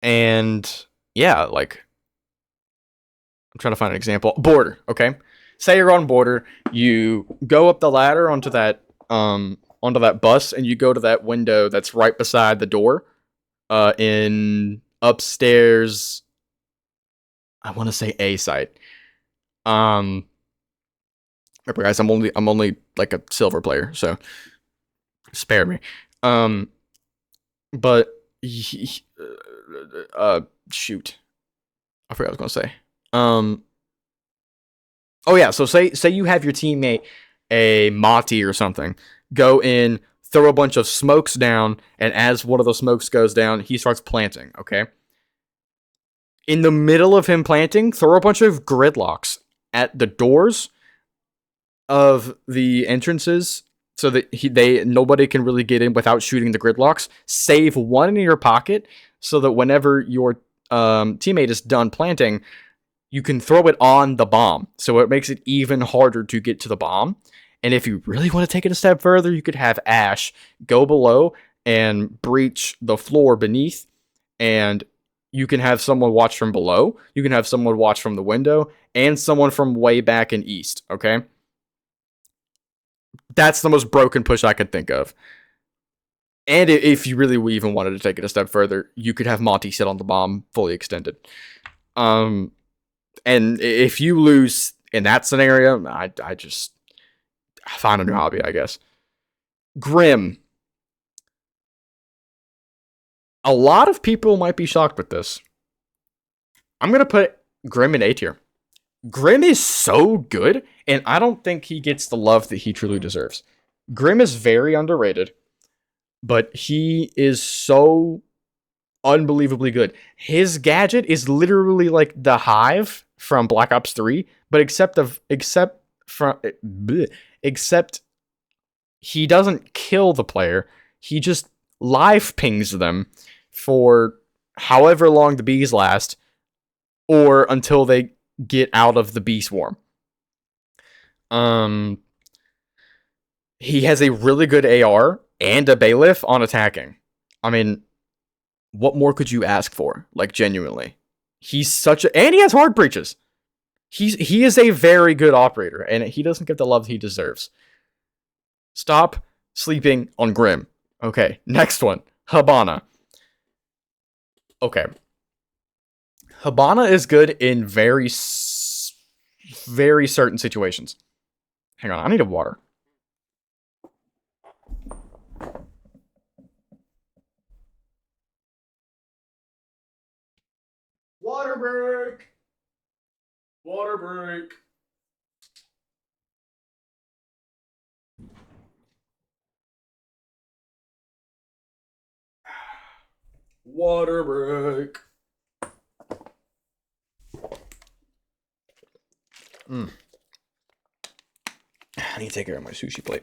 And yeah, like I'm trying to find an example. Border, okay? Say you're on border, you go up the ladder onto that bus, and you go to that window that's right beside the door, in upstairs. I want to say A site. Remember, guys, I'm only like a silver player, so spare me. But shoot, I forgot what I was gonna say. Oh yeah, so say you have your teammate a Mati or something, go in, throw a bunch of smokes down, and as one of those smokes goes down, he starts planting. Okay. In the middle of him planting, throw a bunch of gridlocks at the doors of the entrances so that nobody can really get in without shooting the gridlocks. Save one in your pocket so that whenever your teammate is done planting, you can throw it on the bomb. So it makes it even harder to get to the bomb. And if you really want to take it a step further, you could have Ash go below and breach the floor beneath, and you can have someone watch from below, you can have someone watch from the window, and someone from way back in east, okay? That's the most broken push I could think of. And if you really even wanted to take it a step further, you could have Monty sit on the bomb fully extended. And if you lose in that scenario, I just find a new hobby, I guess. Grim. A lot of people might be shocked with this. I'm going to put Grim in A tier. Grim is so good, and I don't think he gets the love that he truly deserves. Grim is very underrated, but he is so unbelievably good. His gadget is literally like the Hive from Black Ops 3, but except he doesn't kill the player. He just live pings them for however long the bees last, or until they get out of the bee swarm. He has a really good AR and a bailiff on attacking. I mean, what more could you ask for? Like, genuinely. And he has hard breaches. He is a very good operator, and he doesn't get the love he deserves. Stop sleeping on Grim. Okay, next one. Habana. Okay. Habana is good in very certain situations. Hang on, I need a water. Water break! Water break! Water break! I need to take care of my sushi plate.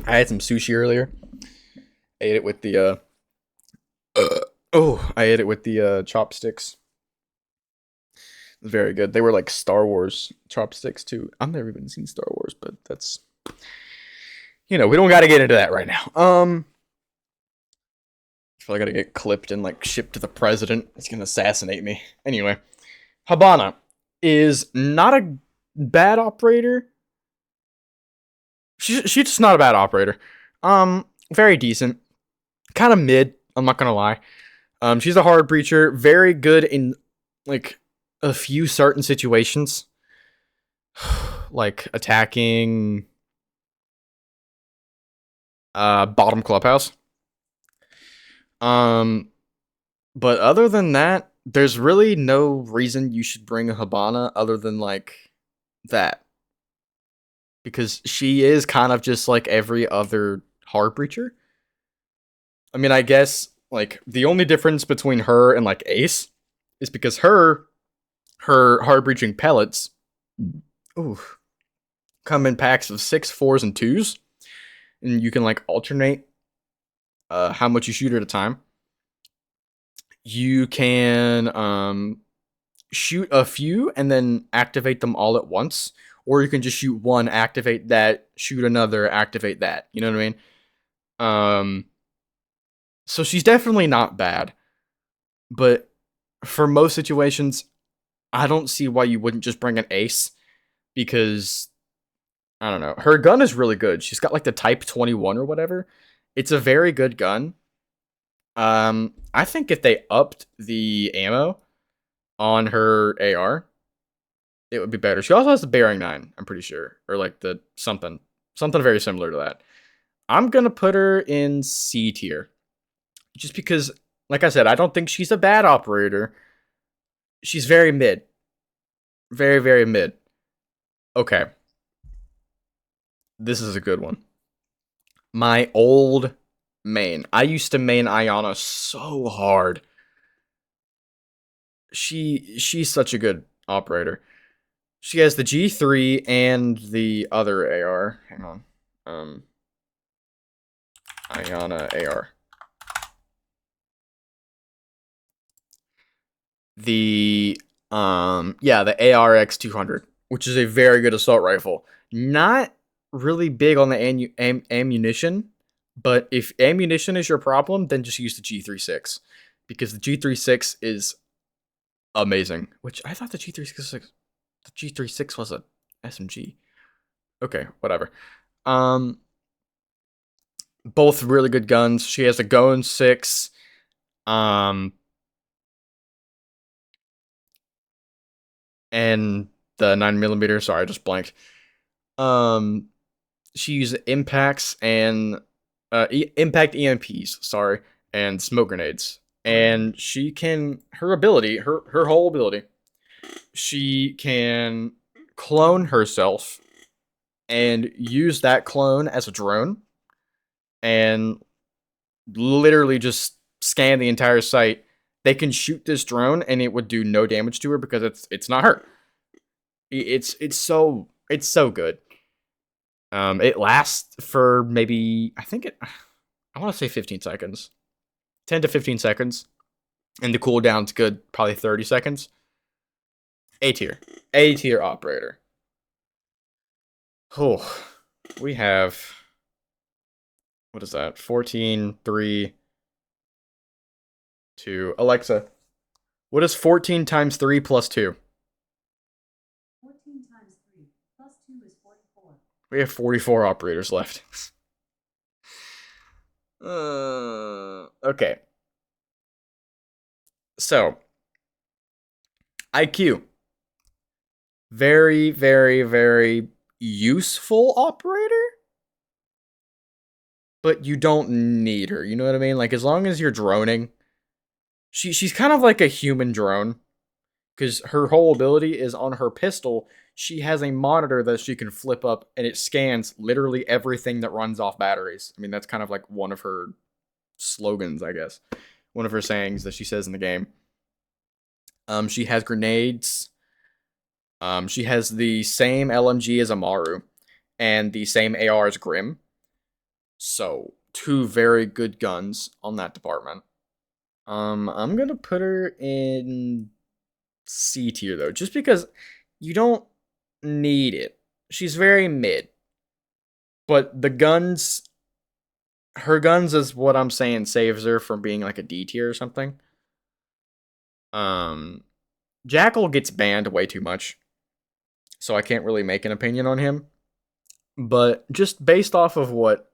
I had some sushi earlier. I ate it with the chopsticks. It was very good. They were like Star Wars chopsticks too. I've never even seen Star Wars, but that's, we don't got to get into that right now. I feel like I gotta get clipped and like shipped to the president. He's gonna assassinate me. Anyway, Habana is not a bad operator. She's just not a bad operator. Very decent. Kind of mid, I'm not gonna lie. She's a hard breacher, very good in like a few certain situations. Like attacking bottom clubhouse. But other than that, there's really no reason you should bring a Habana other than like that. Because she is kind of just like every other hard breacher. I mean, I guess like the only difference between her and like Ace is because her hard breaching pellets ooh, come in packs of 6, 4s, and 2s, and you can like alternate how much you shoot at a time. You can shoot a few and then activate them all at once, or you can just shoot one, activate that, shoot another, activate that. You know what I mean? Um, so she's definitely not bad, but for most situations, I don't see why you wouldn't just bring an ace because I don't know. Her gun is really good. She's got like the Type 21 or whatever. It's a very good gun. I think if they upped the ammo on her AR, it would be better. She also has the bearing 9, I'm pretty sure, or like the something very similar to that. I'm going to put her in C tier just because like I said, I don't think she's a bad operator. She's very mid. Very very mid. Okay. This is a good one. My old main. I used to main Ayana so hard. She's such a good operator. She has the G3 and the other AR. Hang on. Ayana AR. The yeah, the ARX 200, which is a very good assault rifle. Not really big on the ammunition, but if ammunition is your problem, then just use the G36 because the G36 is amazing. Which I thought the G36 was a SMG. Okay, whatever. Um, both really good guns. She has a Gon 6. Um, and the 9mm. Sorry, I just blanked. Um, she uses impacts and impact EMPs. Sorry, and smoke grenades. And she can her whole ability. She can clone herself and use that clone as a drone and literally just scan the entire site. They can shoot this drone and it would do no damage to her because it's not her. It's so good. It lasts for maybe I want to say 15 seconds, 10 to 15 seconds, and the cooldown's good, probably 30 seconds. A tier, A tier operator. Oh, we have what is that? 14, 3, 2. Alexa, what is 14 times 3 plus 2? 14 times 3 plus 2 is 44. We have 44 operators left. Okay. So, IQ. Very, very, very useful operator, but you don't need her. You know what I mean? Like, as long as you're droning, she's kind of like a human drone because her whole ability is on her pistol. She has a monitor that she can flip up and it scans literally everything that runs off batteries. I mean, that's kind of like one of her slogans, I guess. One of her sayings that she says in the game. She has grenades. She has the same LMG as Amaru and the same AR as Grim. So, two very good guns on that department. I'm gonna put her in C tier though, just because you don't need it. She's very mid. But her guns is what I'm saying saves her from being like a D tier or something. Um, Jackal gets banned way too much, so I can't really make an opinion on him. But just based off of what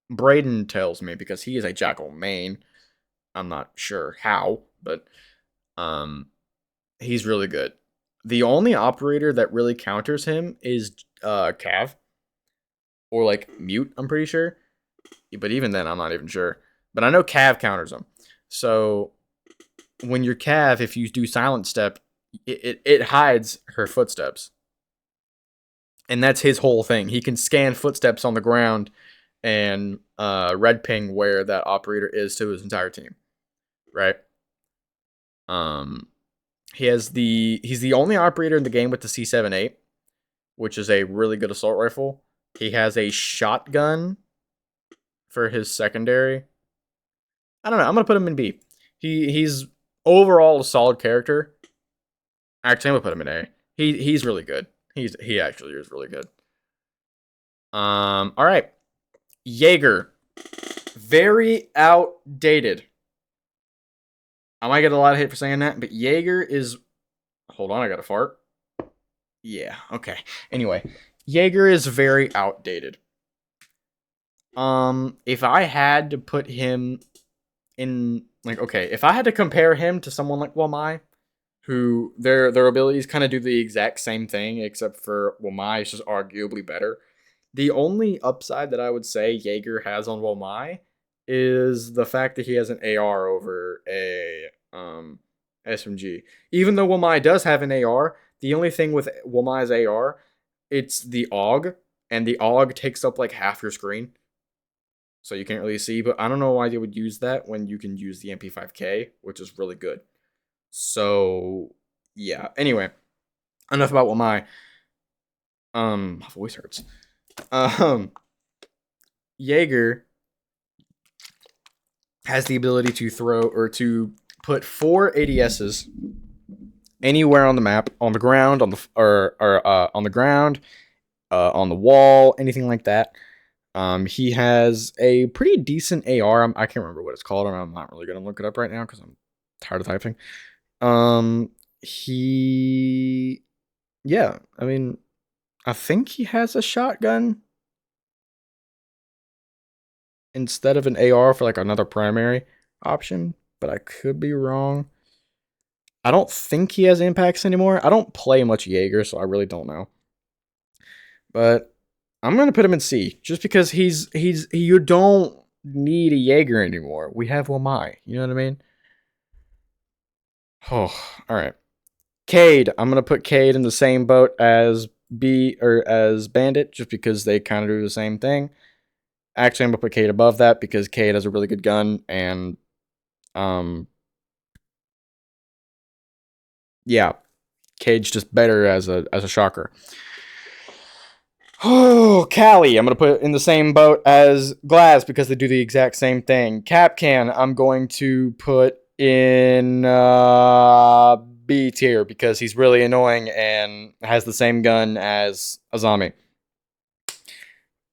Braden tells me, because he is a Jackal main, I'm not sure how, but um, he's really good. The only operator that really counters him is Cav or like Mute. I'm pretty sure, but even then, I'm not even sure. But I know Cav counters him. So when your Cav, if you do silent step, it hides her footsteps. And that's his whole thing. He can scan footsteps on the ground and red ping where that operator is to his entire team, right? Um, he's the only operator in the game with the C78, which is a really good assault rifle. He has a shotgun for his secondary. I don't know. I'm gonna put him in B. He's overall a solid character. Actually, I'm gonna put him in A. He's really good. He actually is really good. All right, Jaeger, very outdated. I might get a lot of hate for saying that, but Jaeger is. Hold on, I got a fart. Yeah, okay. Anyway, Jaeger is very outdated. If I had to put him in, like, okay, if I had to compare him to someone like Wamai, who their abilities kind of do the exact same thing, except for Wamai is just arguably better. The only upside that I would say Jaeger has on Wamai is the fact that he has an AR over a SMG. Even though Wamai does have an AR, the only thing with Wamai's AR, it's the AUG, and the AUG takes up like half your screen, so you can't really see. But I don't know why they would use that when you can use the MP5K, which is really good. So yeah. Anyway, enough about Wamai. My voice hurts. Um, Jaeger has the ability to throw or to put 4 ADSs anywhere on the map, on the ground, on the on the ground, on the wall, anything like that. He has a pretty decent AR. I can't remember what it's called, and I'm not really gonna look it up right now because I'm tired of typing. He, yeah, I mean, I think he has a shotgun instead of an AR for like another primary option, but I could be wrong. I don't think he has impacts anymore. I don't play much Jaeger, so I really don't know. But I'm gonna put him in C just because he's you don't need a Jaeger anymore. We have Wamai. You know what I mean? Oh, all right. Cade. I'm gonna put Cade in the same boat as B or as Bandit, just because they kind of do the same thing. Actually, I'm gonna put Cade above that because Cade has a really good gun, and um, yeah, Cade's just better as a shocker. Oh, Callie, I'm gonna put in the same boat as Glass because they do the exact same thing. Capcan, I'm going to put in B tier because he's really annoying and has the same gun as Azami.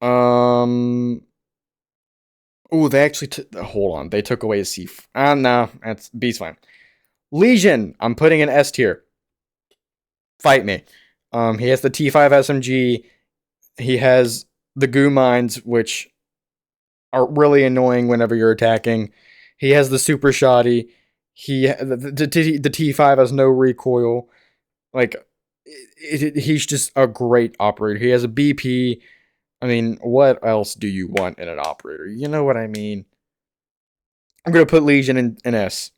Um. Oh, they actually hold on. They took away his C. No, that's B's fine. Legion, I'm putting in S tier. Fight me. He has the T5 SMG. He has the goo mines, which are really annoying whenever you're attacking. He has the super shoddy. The T5 has no recoil. Like he's just a great operator. He has a BP. I mean, what else do you want in an operator? You know what I mean? I'm gonna put Legion in S.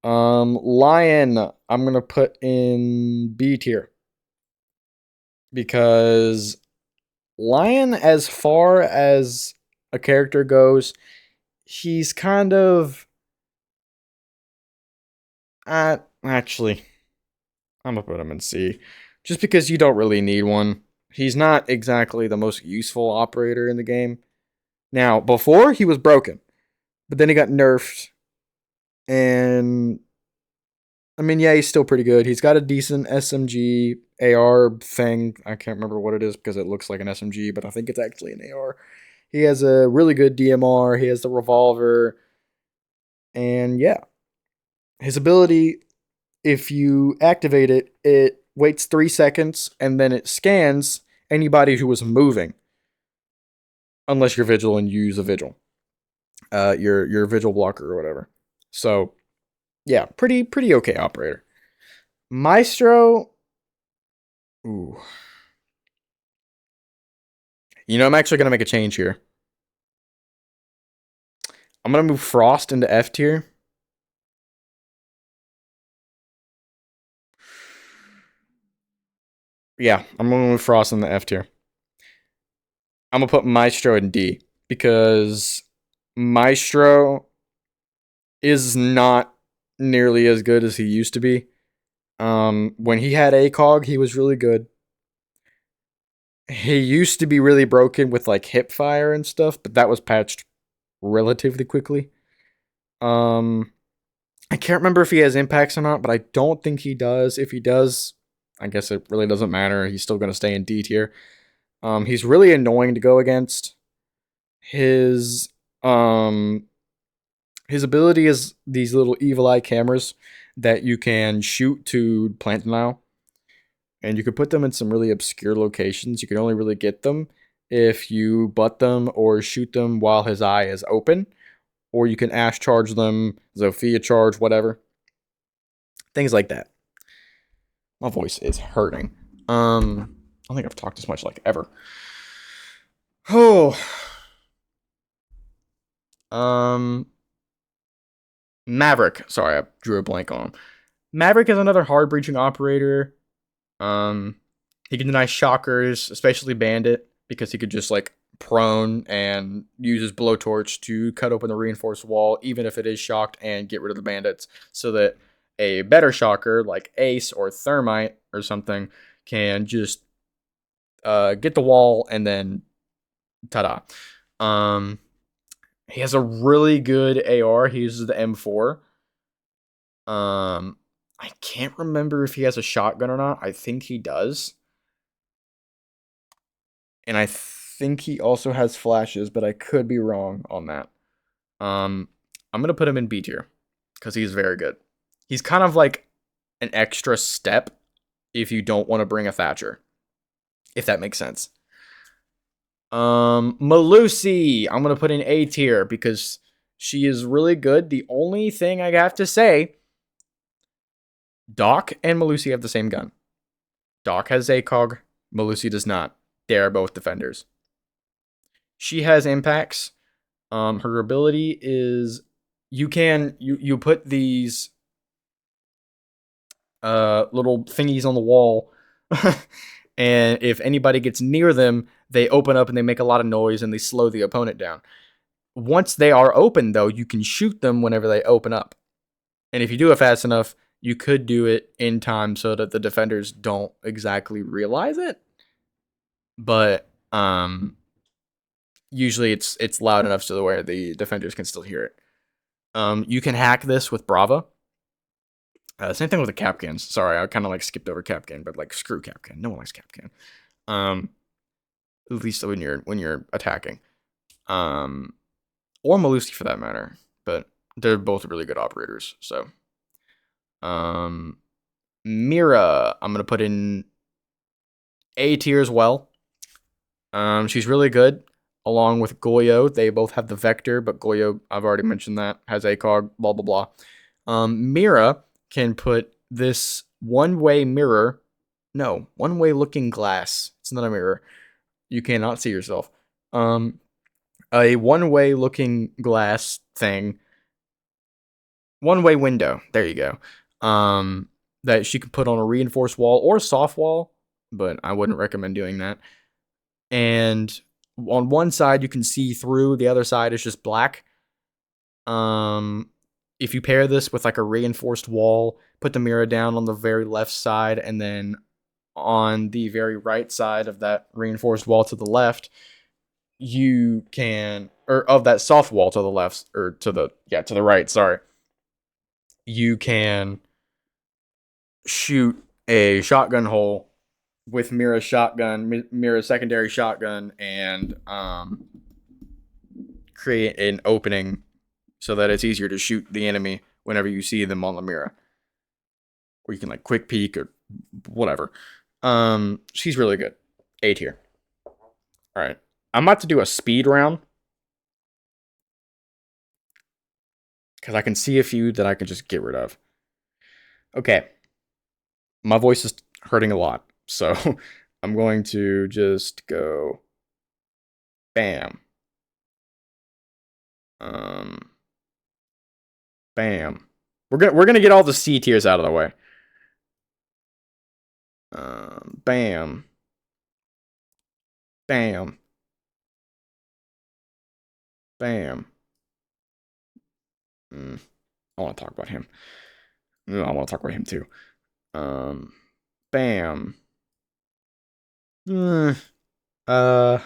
Lion, I'm gonna put in B tier because Lion, as far as a character goes, he's kind of actually, I'm gonna put him in C, just because you don't really need one. He's not exactly the most useful operator in the game. Now, before he was broken, but then he got nerfed, and I mean, yeah, he's still pretty good. He's got a decent SMG AR thing. I can't remember what it is because it looks like an SMG, but I think it's actually an AR. He has a really good DMR. He has the revolver, and yeah, his ability, if you activate it, it waits 3 seconds and then it scans anybody who was moving, unless you're vigil and you use a vigil, your vigil blocker or whatever. So yeah, pretty okay operator. Maestro, ooh, I'm actually gonna make a change here. I'm gonna move Frost into F tier Yeah, I'm going with Frost in the F tier. I'm gonna put Maestro in D because Maestro is not nearly as good as he used to be. When he had ACOG, he was really good. He used to be really broken with like hip fire and stuff, but that was patched relatively quickly. Um, I can't remember if he has impacts or not, but I don't think he does. If he does, I guess it really doesn't matter. He's still going to stay in D tier. He's really annoying to go against. His um his ability is these little evil eye cameras that you can shoot to plant denial, and you can put them in some really obscure locations. You can only really get them if you butt them or shoot them while his eye is open, or you can Ash charge them, Zofia charge, whatever. Things like that. My voice is hurting. I don't think I've talked this much like ever. Oh, um, Maverick. Sorry, I drew a blank on him. Maverick is another hard breaching operator. Um, he can deny shockers, especially Bandit, because he could just like prone and use his blowtorch to cut open the reinforced wall, even if it is shocked, and get rid of the bandits, so that a better shocker like Ace or Thermite or something can just get the wall and then ta-da. Um, he has a really good AR. He uses the M4. I can't remember if he has a shotgun or not. I think he does. And I think he also has flashes, but I could be wrong on that. Um, I'm gonna put him in B tier because he's very good. He's kind of like an extra step if you don't want to bring a Thatcher, if that makes sense. Malusi, I'm gonna put in A tier because she is really good. The only thing I have to say, Doc and Malusi have the same gun. Doc has ACOG, Malusi does not. They are both defenders. She has impacts. Her ability is you put these little thingies on the wall, and if anybody gets near them, they open up and they make a lot of noise and they slow the opponent down. Once they are open, though, you can shoot them whenever they open up, and if you do it fast enough, you could do it in time so that the defenders don't exactly realize it. But usually it's loud enough so where the defenders can still hear it. You can hack this with Brava. Same thing with the Capcans. Sorry, I kind of like skipped over Capcan, but like screw Capcan. No one likes Capcan. Um, at least when you're attacking. Um, or Malusi for that matter. But they're both really good operators. So, um, Mira, I'm gonna put in A tier as well. She's really good. Along with Goyo, they both have the vector, but Goyo, I've already mentioned that, has ACOG, blah blah blah. Mira can put this one-way mirror, no, one-way looking glass. It's not a mirror. You cannot see yourself. A one-way looking glass thing, one-way window. There you go. That she could put on a reinforced wall or soft wall, but I wouldn't recommend doing that. And on one side you can see through, the other side is just black. Um, if you pair this with like a reinforced wall, put the mirror down on the very left side, and then on the very right side of that reinforced wall to the left, you can, or of that soft wall to the left, or to the, yeah, to the right, sorry, you can shoot a shotgun hole with Mira's shotgun, Mira's secondary shotgun, and create an opening so that it's easier to shoot the enemy whenever you see them on the mirror. Or you can like quick peek or whatever. She's really good. A tier. All right. I'm about to do a speed round because I can see a few that I can just get rid of. Okay. My voice is hurting a lot. So I'm going to just go bam. Um bam. We're gonna get all the C tiers out of the way. Bam. Bam. Bam. Mm, I want to talk about him. I want to talk about him too. Um, Bam. Mm, uh,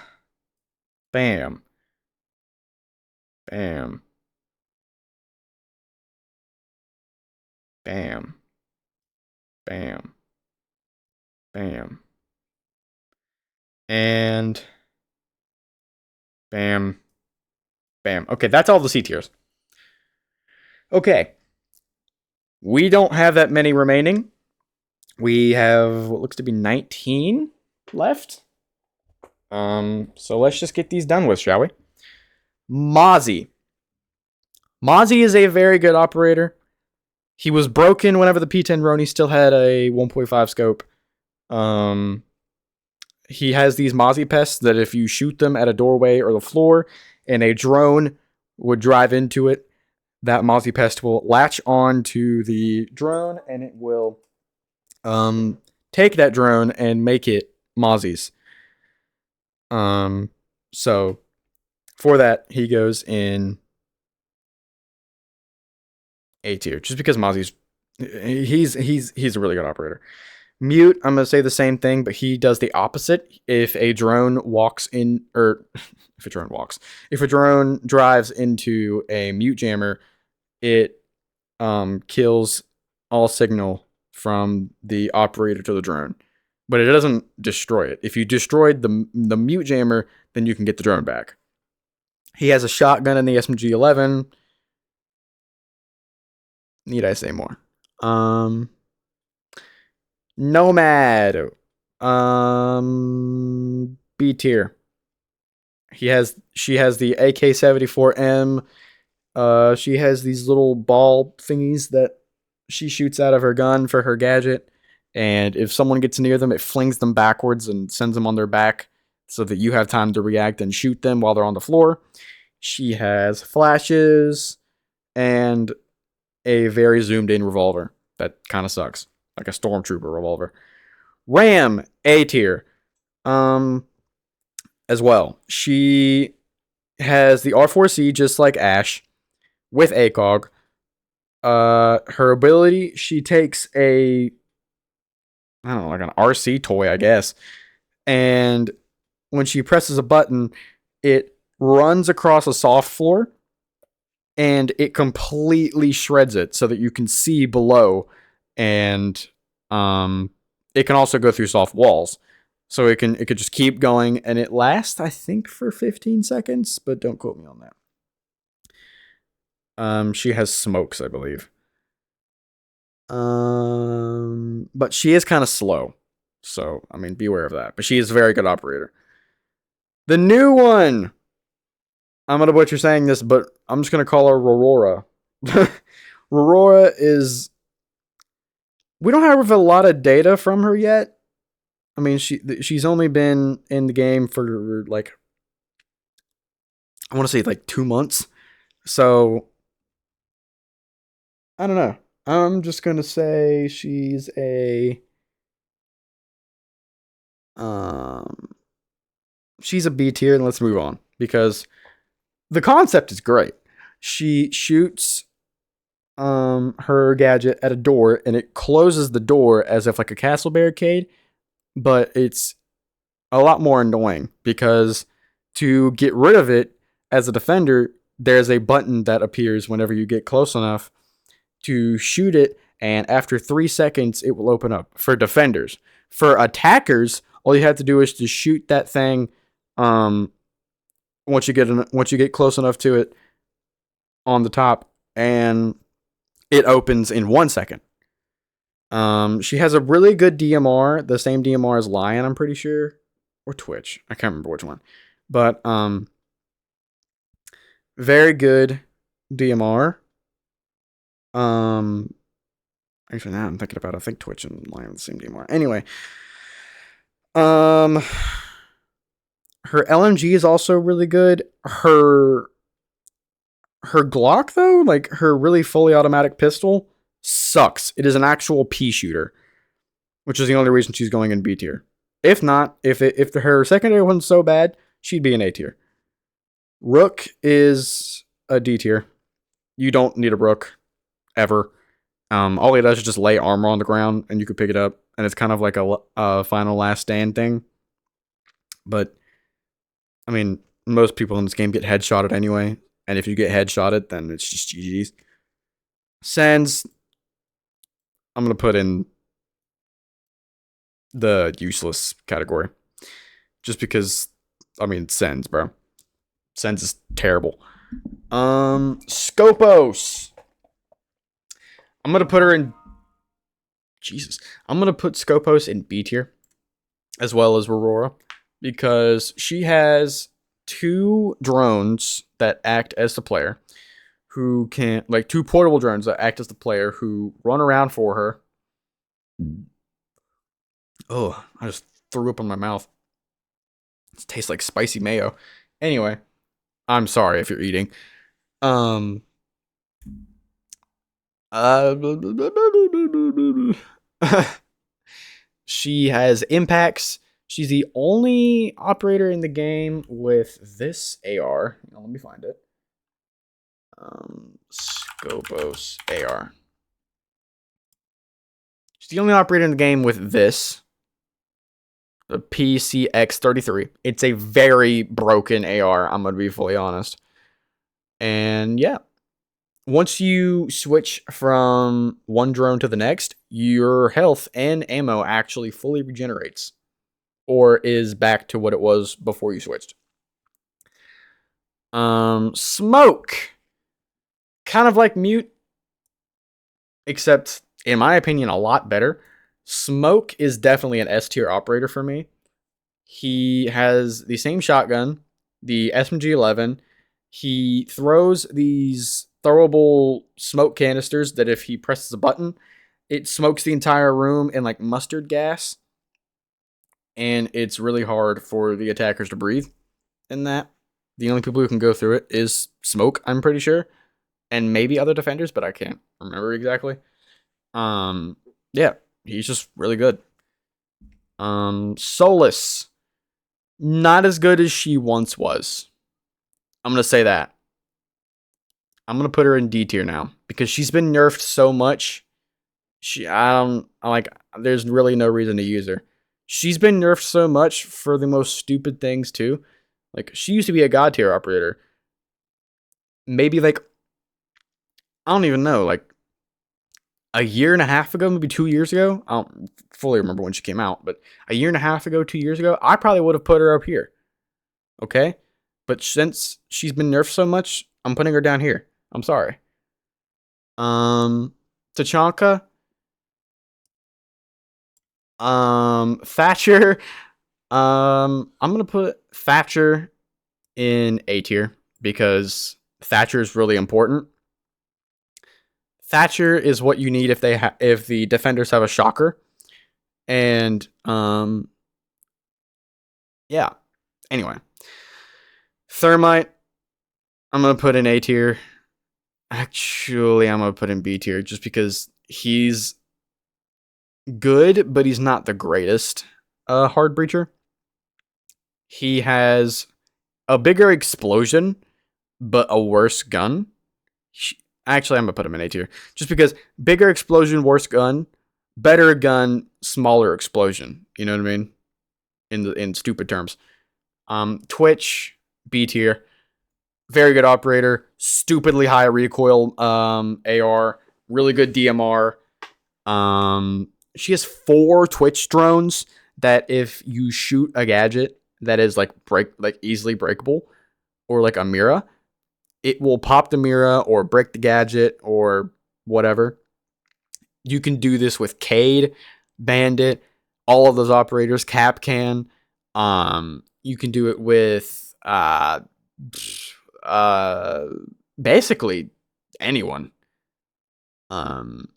Bam. Bam. Bam. Bam. Bam. And bam. Bam. Okay, that's all the C tiers. Okay. We don't have that many remaining. We have what looks to be 19 left. So let's just get these done with, shall we? Mozzie. Mozzie is a very good operator. He was broken whenever the P10 Roni still had a 1.5 scope. Um, he has these Mozzie pests that if you shoot them at a doorway or the floor and a drone would drive into it, that Mozzie pest will latch on to the drone and it will take that drone and make it Mozzie's. So for that, he goes in A tier, just because Mozzie's he's a really good operator. Mute, I'm gonna say the same thing, but he does the opposite. If a drone walks in, or if a drone drives into a mute jammer, it kills all signal from the operator to the drone, but it doesn't destroy it. If you destroyed the mute jammer, then you can get the drone back. He has a shotgun in the SMG-11. Need I say more? Nomad. B tier. She has the AK-74M. She has these little ball thingies that she shoots out of her gun for her gadget. And if someone gets near them, it flings them backwards and sends them on their back so that you have time to react and shoot them while they're on the floor. She has flashes and a very zoomed in revolver that kind of sucks, like a stormtrooper revolver. Ram, A tier. Um, as well. She has the R4C just like Ash with ACOG. Her ability, she takes a, I don't know, like an RC toy, I guess, and when she presses a button, it runs across a soft floor and it completely shreds it so that you can see below, and it can also go through soft walls. So it could just keep going, and it lasts, I think, for 15 seconds, but don't quote me on that. She has smokes, I believe. But she is kind of slow, so I mean, beware of that. But she is a very good operator. The new one. I'm gonna butcher saying this, but I'm just gonna call her Aurora. Aurora is. We don't have a lot of data from her yet. I mean, she's only been in the game for like, I want to say like 2 months. So I don't know. I'm just gonna say um she's a B tier, and let's move on because the concept is great. She shoots her gadget at a door and it closes the door as if like a castle barricade, but it's a lot more annoying because to get rid of it as a defender, there's a button that appears whenever you get close enough to shoot it, and after 3 seconds, it will open up for defenders. For attackers, all you have to do is to shoot that thing. Um, once you get close enough to it on the top, and it opens in 1 second. She has a really good DMR, the same DMR as Lion, I'm pretty sure, or Twitch. I can't remember which one, but very good DMR. Um, Actually, now I'm thinking about it, I think Twitch and Lion are the same DMR. Anyway, um, her LMG is also really good. Her Glock though, like her really fully automatic pistol, sucks. It is an actual pea shooter. which is the only reason she's going in B tier. If not, if her secondary wasn't so bad, she'd be in A tier. Rook is a D tier. You don't need a rook ever. All he does is just lay armor on the ground, and you can pick it up, and it's kind of like a final last stand thing. But I mean, most people in this game get headshotted anyway, and if you get headshotted, then it's just GG's. Sands, I'm gonna put in the useless category, just because. I mean, Sens, bro. Sens is terrible. Scopos. I'm gonna put her in. Jesus, I'm gonna put Scopos in B tier, as well as Aurora, because she has two drones that act as the player, who can like two portable drones that act as the player who run around for her. Oh, I just threw up in my mouth. It tastes like spicy mayo. Anyway, I'm sorry if you're eating. Um. She has impacts. She's the only operator in the game with this AR. Let me find it. Scopos AR. She's the only operator in the game with this. The PCX-33. It's a very broken AR, I'm going to be fully honest. And yeah, once you switch from one drone to the next, your health and ammo actually fully regenerates, or is back to what it was before you switched. Smoke. Kind of like Mute, except in my opinion, a lot better. Smoke is definitely an S tier operator for me. He has the same shotgun, the SMG-11. He throws these throwable smoke canisters that if he presses a button, it smokes the entire room in like mustard gas. And it's really hard for the attackers to breathe in that. The only people who can go through it is Smoke, I'm pretty sure. And maybe other defenders, but I can't remember exactly. Yeah, he's just really good. Solus. Not as good as she once was. I'm gonna say that. I'm gonna put her in D tier now because she's been nerfed so much. I like. There's really no reason to use her. She's been nerfed so much for the most stupid things too. Like she used to be a god tier operator. Maybe like I don't even know, like a year and a half ago, maybe 2 years ago. I don't fully remember when she came out, but a year and a half ago, 2 years ago, I probably would have put her up here. Okay, but since she's been nerfed so much, I'm putting her down here. I'm sorry. Tachanka, Thatcher. I'm gonna put Thatcher in A tier because Thatcher is really important. Thatcher is what you need if if the defenders have a shocker, and yeah. Anyway, Thermite, I'm gonna put in A tier. Actually, I'm gonna put in B tier just because he's good, but he's not the greatest hard breacher. He has a bigger explosion, but a worse gun. Actually, I'm gonna put him in A tier just because bigger explosion, worse gun, better gun, smaller explosion. You know what I mean? In stupid terms. Twitch, B tier. Very good operator. Stupidly high recoil AR. Really good DMR. She has 4 Twitch drones that if you shoot a gadget that is like easily breakable, or like a Mira, it will pop the Mira or break the gadget or whatever. You can do this with Cade, Bandit, all of those operators, Cap can. You can do it with uh basically anyone. Um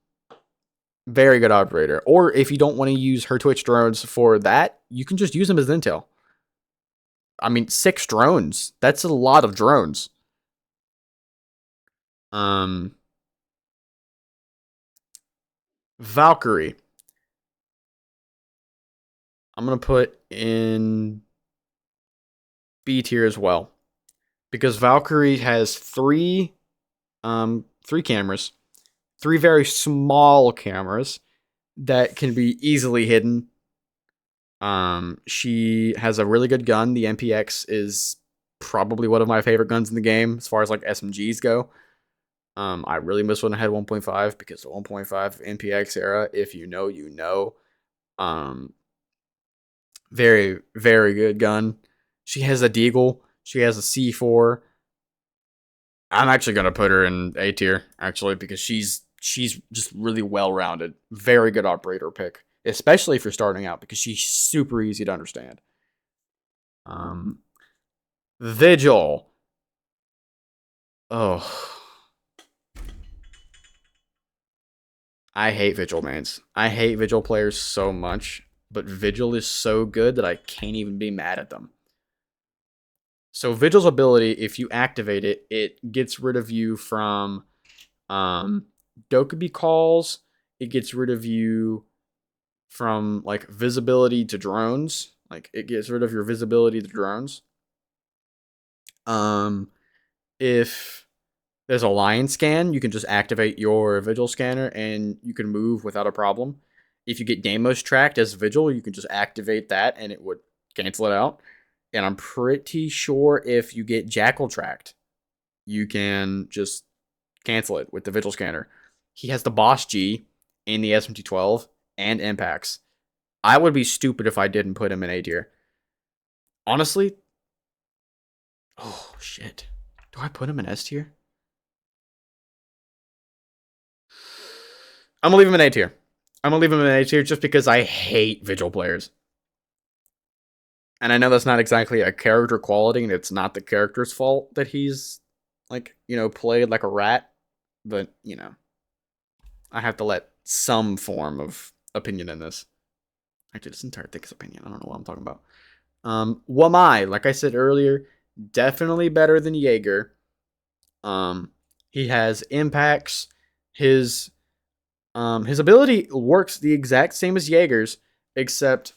Very good operator. Or if you don't want to use her Twitch drones for that, you can just use them as intel. I mean, 6 drones. That's a lot of drones. Um Valkyrie. I'm gonna put in B tier as well because Valkyrie has three cameras, three very small cameras that can be easily hidden. She has a really good gun. The MPX is probably one of my favorite guns in the game as far as like SMGs go. I really miss when I had 1.5 because the 1.5 MPX era, if you know, you know. Um, very, very good gun. She has a Deagle. She has a C4. I'm actually gonna put her in A tier actually because she's just really well rounded. Very good operator pick, especially if you're starting out because she's super easy to understand. Um, Vigil. Oh, I hate Vigil mains. I hate Vigil players so much, but Vigil is so good that I can't even be mad at them. So Vigil's ability, if you activate it, it gets rid of you from um, Dokubi calls. It gets rid of you from like visibility to drones. Like it gets rid of your visibility to drones. Um, if there's a line scan, you can just activate your Vigil scanner and you can move without a problem. If you get Deimos tracked as Vigil, you can just activate that and it would cancel it out. And I'm pretty sure if you get Jackal tracked, you can just cancel it with the Vigil scanner. He has the Boss G in the SMT12 and Impacts. I would be stupid if I didn't put him in A tier. Honestly, oh shit. Do I put him in S tier? I'm gonna leave him in A tier. I'm gonna leave him in A tier just because I hate Vigil players. And I know that's not exactly a character quality, and it's not the character's fault that he's like, played like a rat. But, I have to let some form of opinion in this. Actually, this entire thing is opinion. I don't know what I'm talking about. Wamai, like I said earlier, definitely better than Jaeger. Um, he has impacts. His ability works the exact same as Jaeger's, except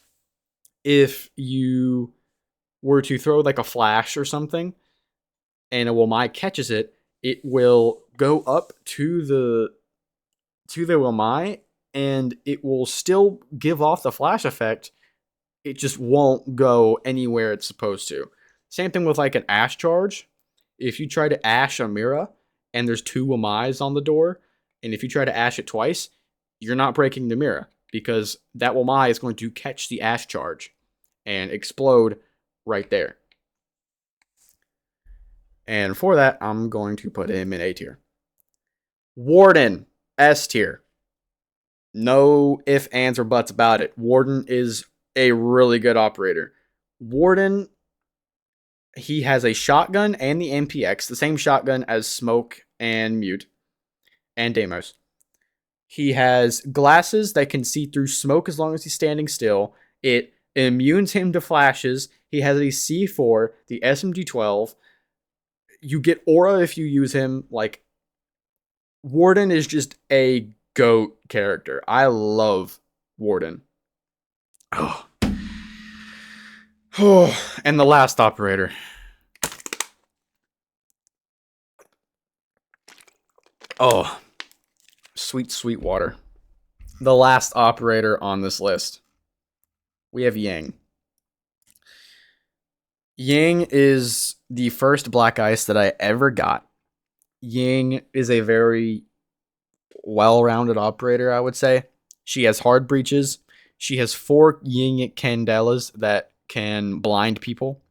if you were to throw like a flash or something, and a Wamai catches it, it will go up to the Wamai, and it will still give off the flash effect. It just won't go anywhere it's supposed to. Same thing with like an Ash charge. If you try to Ash a Mira and there's two Wamais on the door, and if you try to Ash it twice, you're not breaking the Mira because that Wamai is going to catch the Ash charge and explode right there. And for that, I'm going to put him in A tier. Warden, S tier. No ifs, ands, or buts about it. Warden is a really good operator. Warden, he has a shotgun and the MPX, the same shotgun as Smoke and Mute and Deimos. He has glasses that can see through smoke as long as he's standing still. It immunes him to flashes. He has a C4, the SMG12. You get aura if you use him. Like, Warden is just a GOAT character. I love Warden. Oh. And the last operator. Oh, sweet, sweet water. The last operator on this list. We have Yang. Yang is the first Black Ice that I ever got. Yang is a very well rounded operator, I would say. She has hard breaches. She has 4 Ying Candelas that can blind people.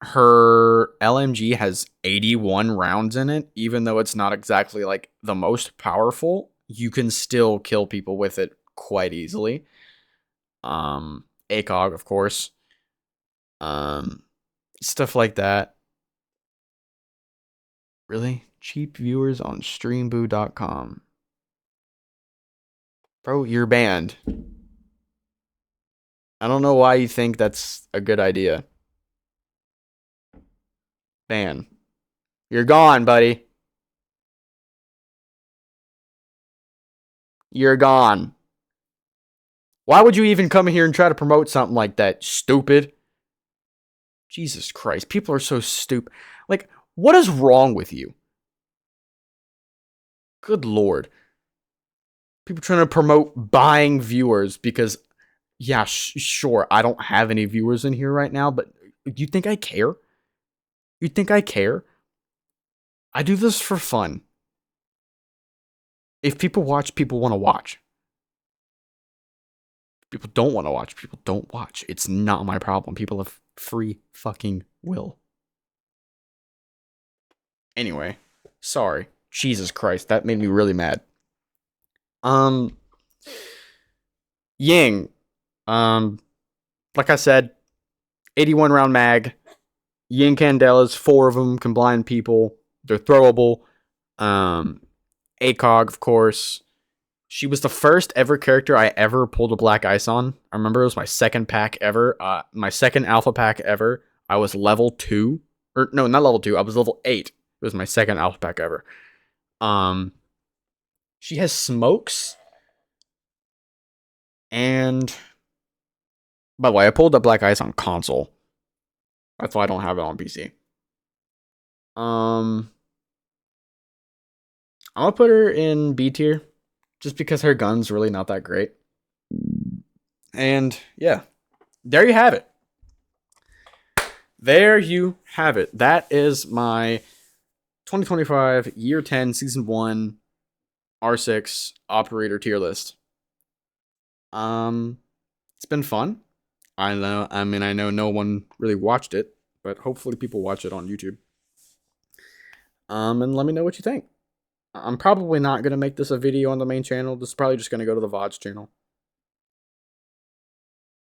Her LMG has 81 rounds in it, even though it's not exactly like the most powerful. You can still kill people with it quite easily. ACOG, of course. Um, Stuff like that. Really? Cheap viewers on streamboo.com. Bro, you're banned. I don't know why you think that's a good idea. Ban. You're gone, buddy. You're gone. Why would you even come here and try to promote something like that? Stupid. Jesus Christ. People are so stupid. Like, what is wrong with you? Good Lord. People trying to promote buying viewers because, yeah, sure, I don't have any viewers in here right now, but you think I care? You think I care? I do this for fun. If people watch, people want to watch. People don't want to watch. People don't watch. It's not my problem. People have free fucking will. Anyway, sorry. Jesus Christ, that made me really mad. Um, Ying. Um, like I said, 81 round mag. Ying Candelas, 4 of them can blind people. They're throwable. ACOG, of course. She was the first ever character I ever pulled a black ice on. I remember it was my second pack ever. My second alpha pack ever. I was level 2. Or, no, not level 2. I was level 8. It was my second alpha pack ever. She has smokes. And, by the way, I pulled the black ice on console. That's why I don't have it on PC. I'm gonna put her in B tier. Just because her gun's really not that great. And yeah, there you have it. There you have it. That is my 2025 Year 10 Season 1 R6 Operator tier list. It's been fun. I know. I mean, I know no one really watched it, but hopefully people watch it on YouTube. And let me know what you think. I'm probably not gonna make this a video on the main channel. This is probably just gonna go to the VODs channel.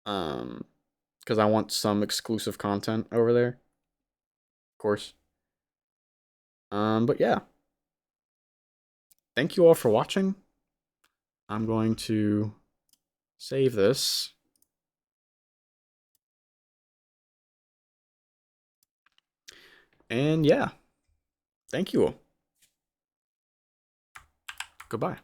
Because I want some exclusive content over there, of course. But yeah. Thank you all for watching. I'm going to save this. And yeah, thank you all. Goodbye.